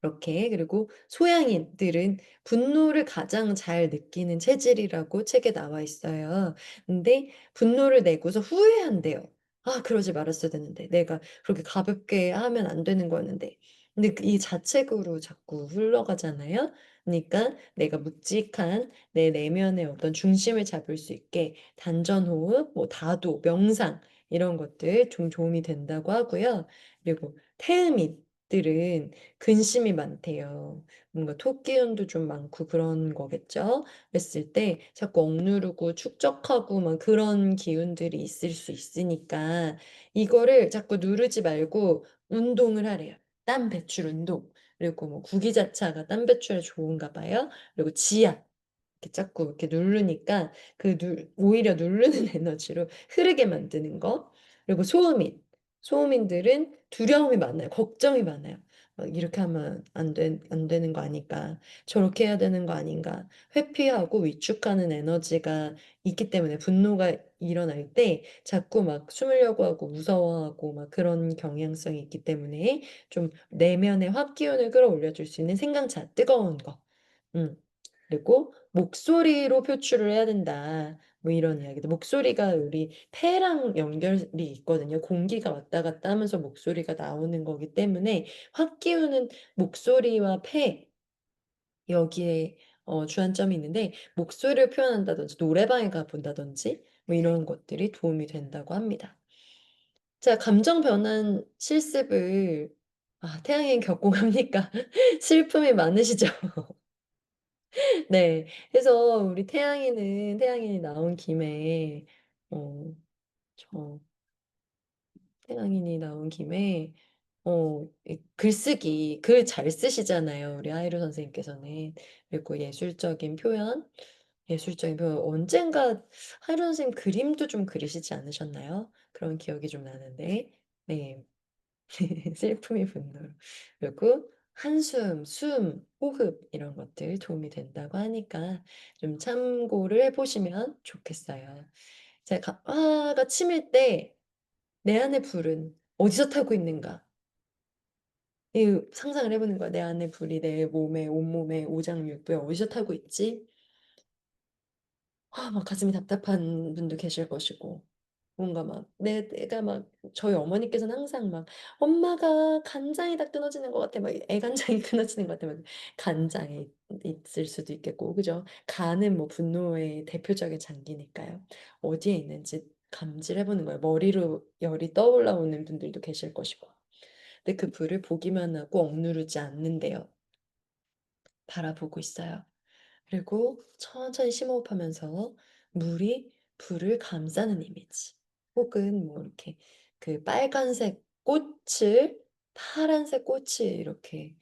이렇게 그리고 소양인들은 분노를 가장 잘 느끼는 체질이라고 책에 나와 있어요. 근데 분노를 내고서 후회한대요. '아 그러지 말았어야 됐는데. 내가 그렇게 가볍게 하면 안 되는 거였는데.' 근데 이 자책으로 자꾸 흘러가잖아요. 그니까 내가 묵직한 내 내면의 어떤 중심을 잡을 수 있게 단전호흡, 뭐 다도, 명상 이런 것들 좀 도움이 된다고 하고요. 그리고 태음인들은 근심이 많대요. 뭔가 토기운도 좀 많고 그런 거겠죠? 그랬을 때 자꾸 억누르고 축적하고 막 그런 기운들이 있을 수 있으니까 이거를 자꾸 누르지 말고 운동을 하래요. 땀 배출 운동. 그리고 뭐 구기자차가 땀 배출에 좋은가 봐요. 그리고 지압. 이렇게 자꾸 이렇게 누르니까 그 오히려 누르는 에너지로 흐르게 만드는 거. 그리고 소음인. 소음인들은 두려움이 많아요. 걱정이 많아요. 막 '이렇게 하면 안 되는 거 아닐까? 저렇게 해야 되는 거 아닌가?' 회피하고 위축하는 에너지가 있기 때문에 분노가 일어날 때 자꾸 막 숨으려고 하고 무서워하고 막 그런 경향성이 있기 때문에 좀 내면의 활기운을 끌어올려 줄 수 있는 생강차 뜨거운 거. 음. 그리고 "목소리로 표출을 해야 된다." 뭐 이런 이야기도 목소리가 우리 폐랑 연결이 있거든요. 공기가 왔다 갔다 하면서 목소리가 나오는 거기 때문에 확기우는 목소리와 폐 여기에 주안점이 있는데 목소리를 표현한다든지 노래방에 가 본다든지 뭐 이런 것들이 도움이 된다고 합니다. 자 감정 변환 실습을 태양인 격공합니까? 슬픔이 많으시죠? 네. 그래서 우리 태양인이 나온 김에 어 저 태양인이 나온 김에 이 글쓰기 글 잘 쓰시잖아요, 우리 하이루 선생님께서는. 그리고 예술적인 표현 언젠가 하이루 선생님 그림도 좀 그리시지 않으셨나요? 그런 기억이 좀 나는데. 네. 슬픔이 분노로. 그리고 한숨, 숨, 호흡 이런 것들 도움이 된다고 하니까 좀 참고를 해 보시면 좋겠어요. 제가 화가 치밀 때 '내 안의 불은 어디서 타고 있는가?' 이 상상을 해 보는 거야. '내 안의 불이 내 몸에 온몸에 오장육부에 어디서 타고 있지?' 막 가슴이 답답한 분도 계실 것이고 뭔가 막 내가 막 저희 어머니께서는 항상 막 "엄마가 간장이 다 끊어지는 것 같아." 막 애간장이 끊어지는 것 같아 막 간장이 있을 수도 있겠고 그죠? 간은 뭐 분노의 대표적인 장기니까요. 어디에 있는지 감지를 해 보는 거예요. 머리로 열이 떠올라오는 분들도 계실 것이고. 근데 그 불을 보기만 하고 억누르지 않는대요. 바라보고 있어요. 그리고 천천히 심호흡하면서 물이 불을 감싸는 이미지 혹은 뭐 이렇게 그 빨간색 꽃을 파란색 꽃이 이렇게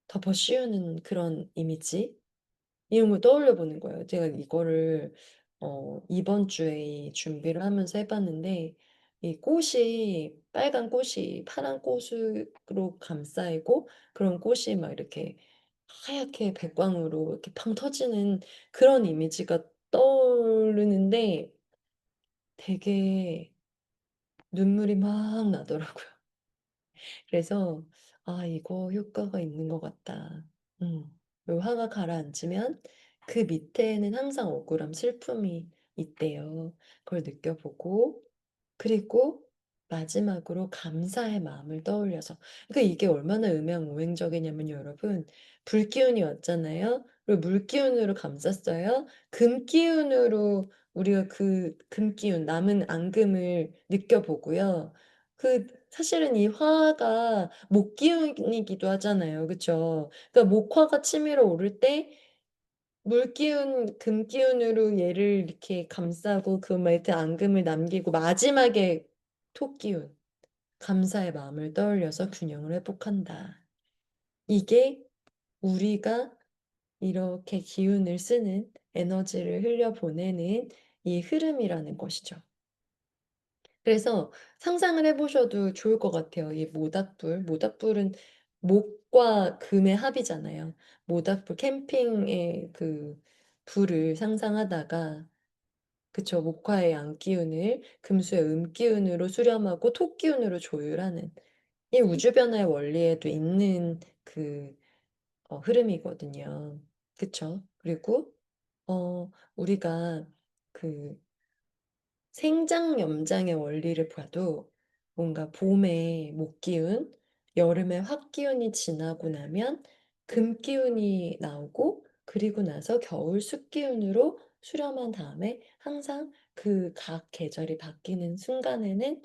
덮어 씌우는 그런 이미지 이런 걸 떠올려 보는 거예요. 제가 이거를 이번 주에 이 준비를 하면서 해 봤는데 이 꽃이 빨간 꽃이 파란 꽃으로 감싸이고 그런 꽃이 막 이렇게 하얗게 백광으로 이렇게 팡 터지는 그런 이미지가 떠오르는데 되게 눈물이 막 나더라고요. 그래서 '아 이거 효과가 있는 것 같다.' 음. 요 화가 가라앉으면 그 밑에는 항상 억울함, 슬픔이 있대요. 그걸 느껴보고 그리고 마지막으로 감사의 마음을 떠올려서 그러니까 이게 얼마나 음양오행적이냐면요 여러분. 불기운이 왔잖아요. 그리고 물기운으로 감쌌어요. 금기운으로 우리가 그 금기운 남은 앙금을 느껴보고요. 사실은 이 화가 목기운이기도 하잖아요. 그쵸? 그러니까 목화가 치밀어 오를 때 물기운 금기운으로 얘를 이렇게 감싸고 그 밑에 앙금을 남기고 마지막에 토기운, 감사의 마음을 떠올려서 균형을 회복한다. 이게 우리가 이렇게 기운을 쓰는, 에너지를 흘려보내는 이 흐름이라는 것이죠. 그래서 상상을 해 보셔도 좋을 것 같아요. 이 모닥불은 목과 금의 합이잖아요. 모닥불 캠핑의 그 불을 상상하다가, 그쵸. 목화의 양기운을 금수의 음기운으로 수렴하고 토기운으로 조율하는, 이 우주 변화의 원리에도 있는 흐름이거든요. 그쵸. 그리고 우리가 그 생장염장의 원리를 봐도 뭔가 봄에 목기운, 여름에 화기운이 지나고 나면 금기운이 나오고, 그리고 나서 겨울 습기운으로 수렴한 다음에 항상 그 각 계절이 바뀌는 순간에는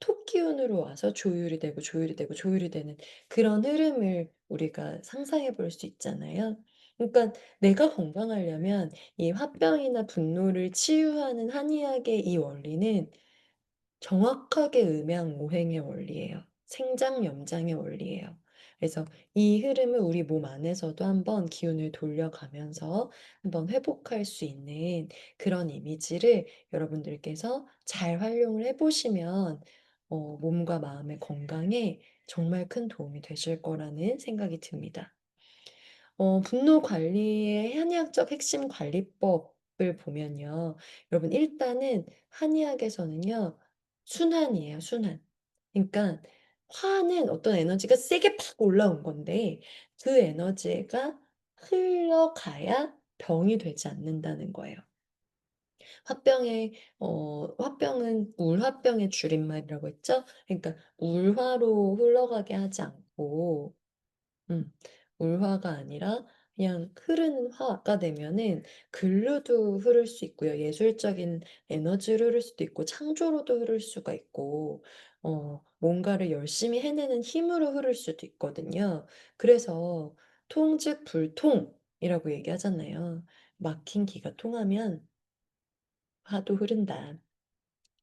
토기운으로 와서 조율이 되고 조율이 되고 조율이 되는 그런 흐름을 우리가 상상해 볼 수 있잖아요. 그러니까 내가 건강하려면 이 화병이나 분노를 치유하는 한의학의 이 원리는 정확하게 음양오행의 원리예요. 생장염장의 원리예요. 그래서 이 흐름을 우리 몸 안에서도 한번 기운을 돌려가면서 한번 회복할 수 있는 그런 이미지를 여러분들께서 잘 활용을 해 보시면 몸과 마음의 건강에 정말 큰 도움이 되실 거라는 생각이 듭니다. 분노 관리의 한의학적 핵심 관리법을 보면요. 여러분, 일단은 한의학에서는요. 순환이에요, 순환. 그러니까 화는 어떤 에너지가 세게 팍 올라온 건데 그 에너지가 흘러가야 병이 되지 않는다는 거예요. 화병은 울화병의 줄임말이라고 했죠? 그러니까 울화로 흘러가게 하지 않고, 음. 울화가 아니라 그냥 흐르는 화가 되면은 글로도 흐를 수 있고요. 예술적인 에너지로 흐를 수도 있고 창조로도 흐를 수가 있고, 뭔가를 열심히 해내는 힘으로 흐를 수도 있거든요. 그래서 통즉 불통이라고 얘기하잖아요. 막힌 기가 통하면 화도 흐른다.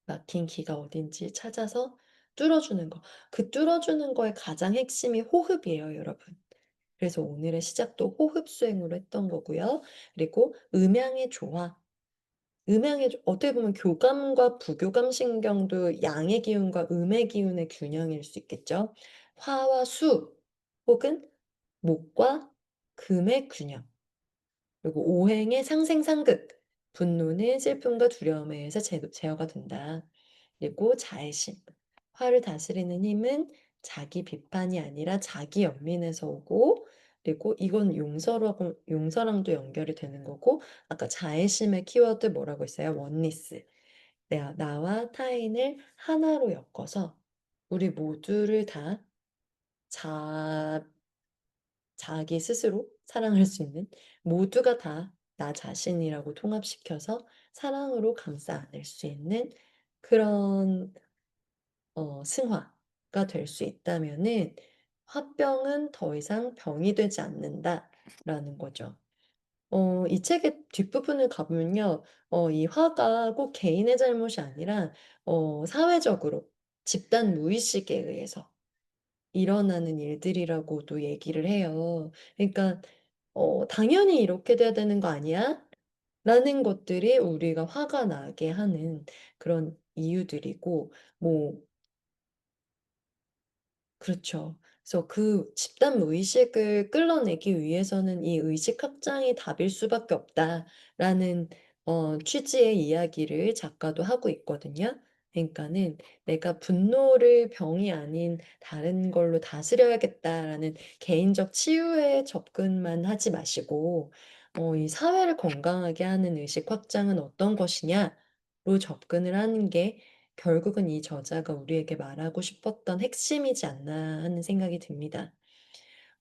막힌 기가 어딘지 찾아서 뚫어주는 거. 그 뚫어주는 거의 가장 핵심이 호흡이에요, 여러분. 그래서 오늘의 시작도 호흡 수행으로 했던 거고요. 그리고 음양의 조화. 어떻게 보면 교감과 부교감 신경도 양의 기운과 음의 기운의 균형일 수 있겠죠. 화와 수 혹은 목과 금의 균형. 그리고 오행의 상생상극. 분노는 슬픔과 두려움에 의해서 제어가 된다. 그리고 자애심. 화를 다스리는 힘은 자기 비판이 아니라 자기 연민에서 오고, 그리고 이건 용서랑도 연결이 되는 거고, 아까 자애심의 키워드 뭐라고 했어요? 원리스. 나와 타인을 하나로 엮어서 우리 모두를 다 자, 자기 스스로 사랑할 수 있는, 모두가 다 나 자신이라고 통합시켜서 사랑으로 감싸 안을 수 있는 그런 승화가 될 수 있다면은 '화병은 더 이상 병이 되지 않는다.'라는 거죠. 이 책의 뒷부분을 가 보면요. 이 화가 꼭 개인의 잘못이 아니라 사회적으로 집단 무의식에 의해서 일어나는 일들이라고도 얘기를 해요. 그러니까 '당연히 이렇게 돼야 되는 거 아니야?' 라는 것들이 우리가 화가 나게 하는 그런 이유들이고, 뭐 그렇죠. 그래서 그 집단 무의식을 끌어내기 위해서는 이 의식 확장이 답일 수밖에 없다라는 취지의 이야기를 작가도 하고 있거든요. 그러니까는 '내가 분노를 병이 아닌 다른 걸로 다스려야겠다.'라는 개인적 치유의 접근만 하지 마시고, 이 '사회를 건강하게 하는 의식 확장은 어떤 것이냐.'로 접근을 하는 게 결국은 이 저자가 우리에게 말하고 싶었던 핵심이지 않나 하는 생각이 듭니다.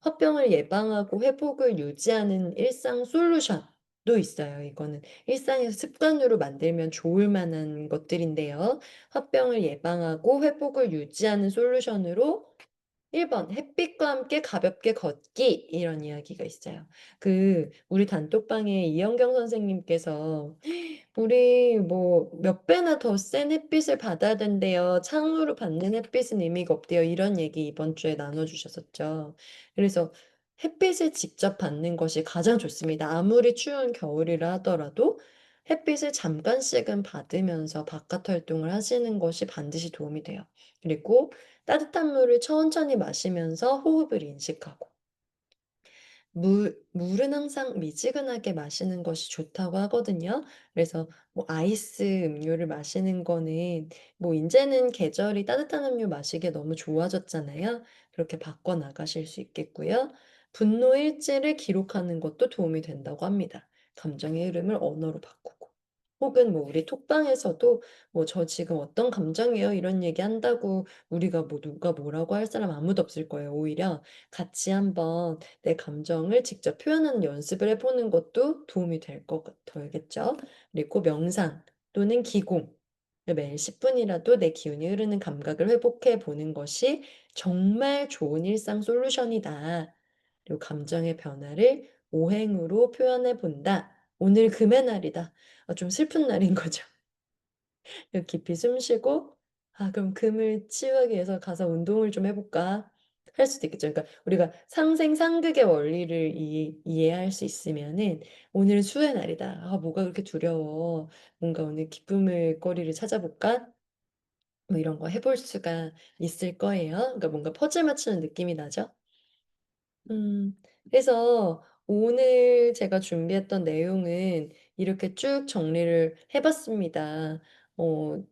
화병을 예방하고 회복을 유지하는 일상 솔루션. 도 있어요. 이거는 일상에서 습관으로 만들면 좋을 만한 것들인데요. 화병을 예방하고 회복을 유지하는 솔루션으로 1번 햇빛과 함께 가볍게 걷기 이런 이야기가 있어요. 우리 단톡방에 이영경 선생님께서 "우리 뭐 몇 배나 더 센 햇빛을 받아야 된대요. 창으로 받는 햇빛은 의미가 없대요." 이런 얘기 이번 주에 나눠 주셨었죠. 그래서 햇빛을 직접 받는 것이 가장 좋습니다. 아무리 추운 겨울이라 하더라도 햇빛을 잠깐씩은 받으면서 바깥 활동을 하시는 것이 반드시 도움이 돼요. 그리고 따뜻한 물을 천천히 마시면서 호흡을 인식하고 물은 항상 미지근하게 마시는 것이 좋다고 하거든요. 그래서 뭐 아이스 음료를 마시는 거는 뭐 인제는 계절이 따뜻한 음료 마시기에 너무 좋아졌잖아요. 그렇게 바꿔 나가실 수 있겠고요. 분노 일지를 기록하는 것도 도움이 된다고 합니다. 감정의 흐름을 언어로 바꾸고. 혹은 뭐 우리 톡방에서도 뭐 "저 지금 어떤 감정이에요." 이런 얘기한다고 우리가 뭐 누가 뭐라고 할 사람 아무도 없을 거예요. 오히려 같이 한번 내 감정을 직접 표현하는 연습을 해 보는 것도 도움이 될 것 겠죠. 그리고 명상 또는 기공. 매일 10 분이라도 내 기운이 흐르는 감각을 회복해 보는 것이 정말 좋은 일상 솔루션이다. 그리고 감정의 변화를 오행으로 표현해 본다. 오늘 금의 날이다. 좀 슬픈 날인 거죠. 깊이 숨 쉬고 '아 그럼 금을 치유하기 위해서 가서 운동을 좀 해 볼까?' 할 수도 있겠죠. 그러니까 우리가 상생상극의 원리를 이해할 수 있으면은 '오늘은 수의 날이다. 아 뭐가 그렇게 두려워. 뭔가 오늘 기쁨의 거리를 찾아볼까?' 뭐 이런 거 해볼 수가 있을 거예요. 그러니까 뭔가 퍼즐 맞추는 느낌이 나죠? 그래서 오늘 제가 준비했던 내용은 이렇게 쭉 정리를 해 봤습니다. 어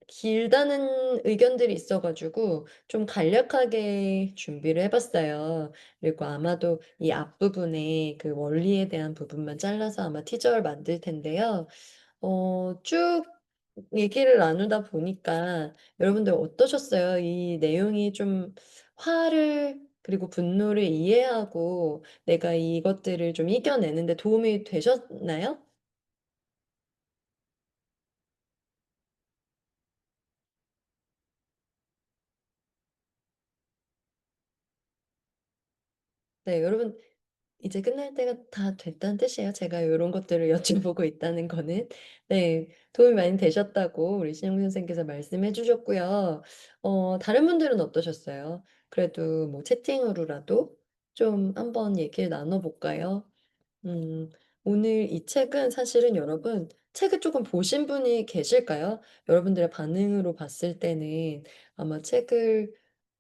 길다는 의견들이 있어 가지고 좀 간략하게 준비를 해 봤어요. 그리고 아마도 이 앞부분에 그 원리에 대한 부분만 잘라서 아마 티저를 만들 텐데요. 쭉 얘기를 나누다 보니까 여러분들 어떠셨어요? 이 내용이 좀 화를 그리고 분노를 이해하고 내가 이것들을 좀 이겨내는 데 도움이 되셨나요? 네 여러분 이제 끝날 때가 다 됐다는 뜻이에요. 제가 요런 것들을 여쭤보고 있다는 거는. 네. 도움이 많이 되셨다고 우리 신영 선생님께서 말씀해 주셨고요. 다른 분들은 어떠셨어요? 그래도 뭐 채팅으로라도 좀 한번 얘기를 나눠 볼까요? 음. 오늘 이 책은 사실은 여러분 책을 쪼금 보신 분이 계실까요? 여러분들의 반응으로 봤을 때는 아마 책을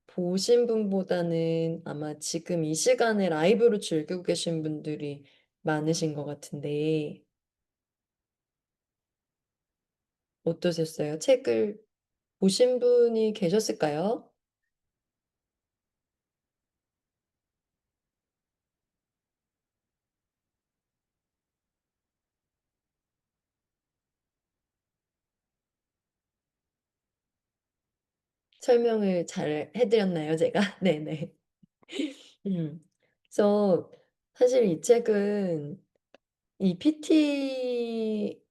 보신 분보다는 아마 지금 이 시간에 라이브로 즐기고 계신 분들이 많으신 것 같은데 어떠셨어요? 책을 보신 분이 계셨을까요? 설명을 잘 해 드렸나요 제가? 네네. 음. 그래서 사실 이 책은 이 PT를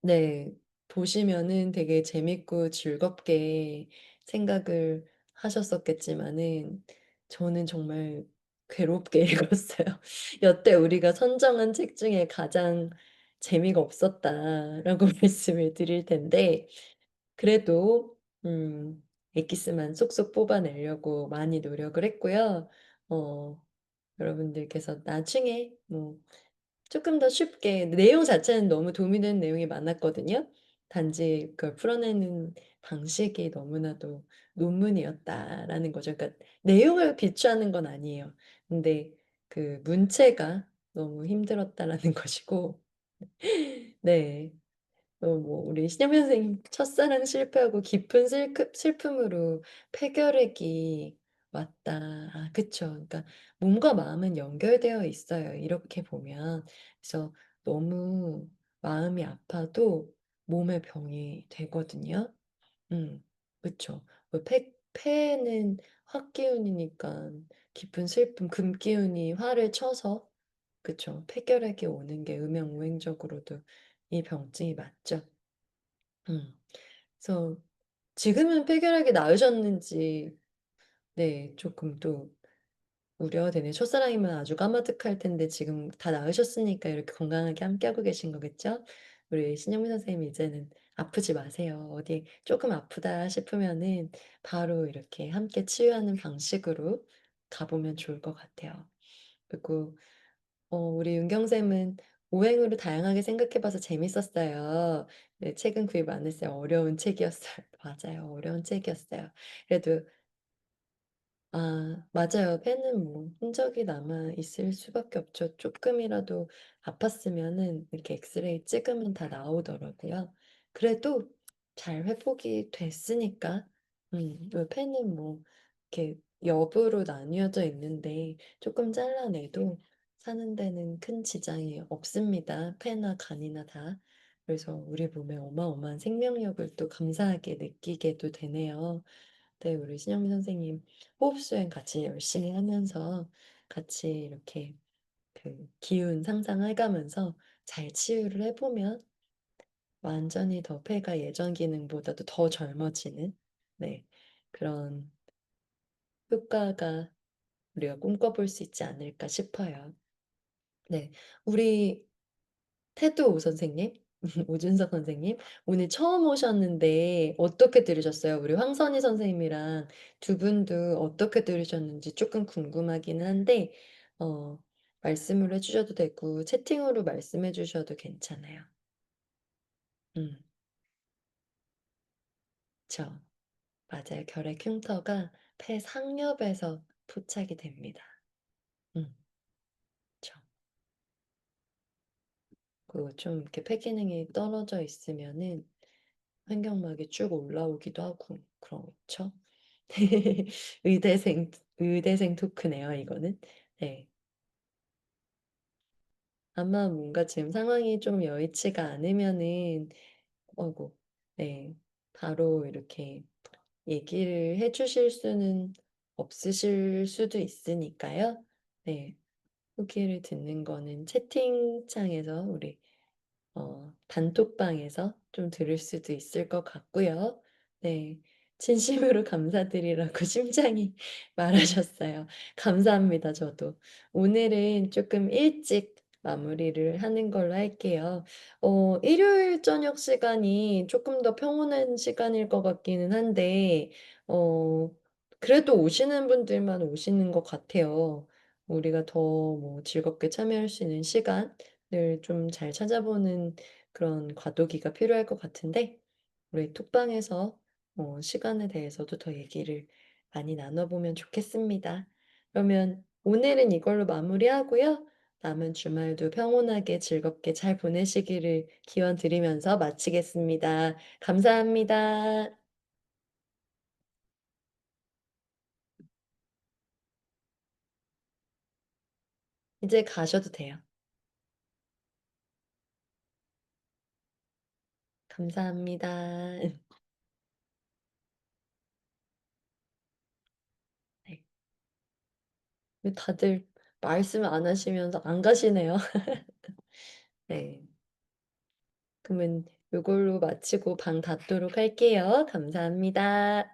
네. 보시면은 되게 재밌고 즐겁게 생각을 하셨었겠지만은 저는 정말 괴롭게 읽었어요. "여태 우리가 선정한 책 중에 가장 재미가 없었다."라고 말씀을 드릴 텐데 그래도 엑기스만 쏙쏙 뽑아내려고 많이 노력을 했고요. 어 여러분들께서 나중에 뭐 조금 더 쉽게 내용 자체는 너무 도움이 되는 내용이 많았거든요. 단지 그걸 풀어내는 방식이 너무나도 논문이었다라는 거죠. 그러니까 내용을 비추하는 건 아니에요. 근데 문체가 너무 힘들었다라는 것이고 네. 뭐 우리 신영민 선생님 "첫사랑 실패하고 깊은 슬픔으로 폐결핵이 왔다." 아 그쵸. 그러니까 몸과 마음은 연결되어 있어요, 이렇게 보면. 그래서 너무 마음이 아파도 몸에 병이 되거든요. 음 그쵸. 뭐 폐는 화기운이니까 깊은 슬픔, 금기운이 화를 쳐서 그쵸. 폐결핵이 오는 게 음양오행적으로도 이 병증이 맞죠. 음. 그래서 지금은 폐결핵이 나으셨는지 네 조금 또 우려되네요. 첫사랑이면 아주 까마득할 텐데 지금 다 나으셨으니까 이렇게 건강하게 함께하고 계신 거겠죠? 우리 신영미 선생님 이제는 아프지 마세요. 어디 쪼끔 아프다 싶으면은 바로 이렇게 함께 치유하는 방식으로 가 보면 좋을 것 같아요. 그리고 우리 윤경 쌤은 오행으로 다양하게 생각해 봐서 재밌었어요. 네 책은 구입 안 했어요. 어려운 책이었어요. 맞아요. 어려운 책이었어요. 그래도 아 맞아요. 폐는 뭐 흔적이 남아 있을 수밖에 없죠. 쪼끔이라도 아팠으면은 이렇게 엑스레이 찍으면 다 나오더라고요. 그래도 잘 회복이 됐으니까 그 폐는 뭐 이렇게 옆으로 나뉘어져 있는데 쪼끔 잘라내도 사는 데는 큰 지장이 없습니다, 폐나 간이나 다. 그래서 우리 몸에 어마어마한 생명력을 또 감사하게 느끼게도 되네요. 네 우리 신영미 선생님 호흡 수행 같이 열심히 하면서 같이 이렇게 그 기운 상상해 가면서 잘 치유를 해 보면 완전히 더 폐가 예전 기능보다도 더 젊어지는 네 그런 효과가 우리가 꿈꿔볼 수 있지 않을까 싶어요. 네. 우리 태도 오 선생님, 오준석 선생님 오늘 처음 오셨는데 어떻게 들으셨어요? 우리 황선희 선생님이랑 두 분도 어떻게 들으셨는지 쪼끔 궁금하기는 한데 어 말씀을 해 주셔도 되고 채팅으로 말씀해 주셔도 괜찮아요. 음. 그쵸. 맞아요. 결핵 흉터가 폐 상엽에서 포착이 됩니다. 음. 그쵸. 그리고 좀 이렇게 폐 기능이 떨어져 있으면은 환경막이 쭉 올라오기도 하고 그렇죠. 의대생 토크네요 이거는. 네. 아마 뭔가 지금 상황이 좀 여의치가 않으면은 아이고 네 바로 이렇게 얘기를 해 주실 수는 없으실 수도 있으니까요. 네. 후기를 듣는 거는 채팅창에서 우리 단톡방에서 좀 들을 수도 있을 것 같고요. 네. 진심으로 감사드리라고 심장이 말하셨어요. 감사합니다 저도. 오늘은 쪼끔 일찍 마무리를 하는 걸로 할게요. 일요일 저녁 시간이 쪼끔 더 평온한 시간일 것 같기는 한데 어 그래도 오시는 분들만 오시는 것 같아요. 우리가 더 뭐 즐겁게 참여할 수 있는 시간을 좀 잘 찾아보는 그런 과도기가 필요할 것 같은데 우리 톡방에서 시간에 대해서도 더 얘기를 많이 나눠 보면 좋겠습니다. 그러면 오늘은 이걸로 마무리하고요. 남은 주말도 평온하게 즐겁게 잘 보내시기를 기원 드리면서 마치겠습니다. 감사합니다. 이제 가셔도 돼요. 감사합니다. 네. 왜 다들 말씀 안 하시면서 안 가시네요. 네. 그러면 요걸로 마치고 방 닫도록 할게요. 감사합니다.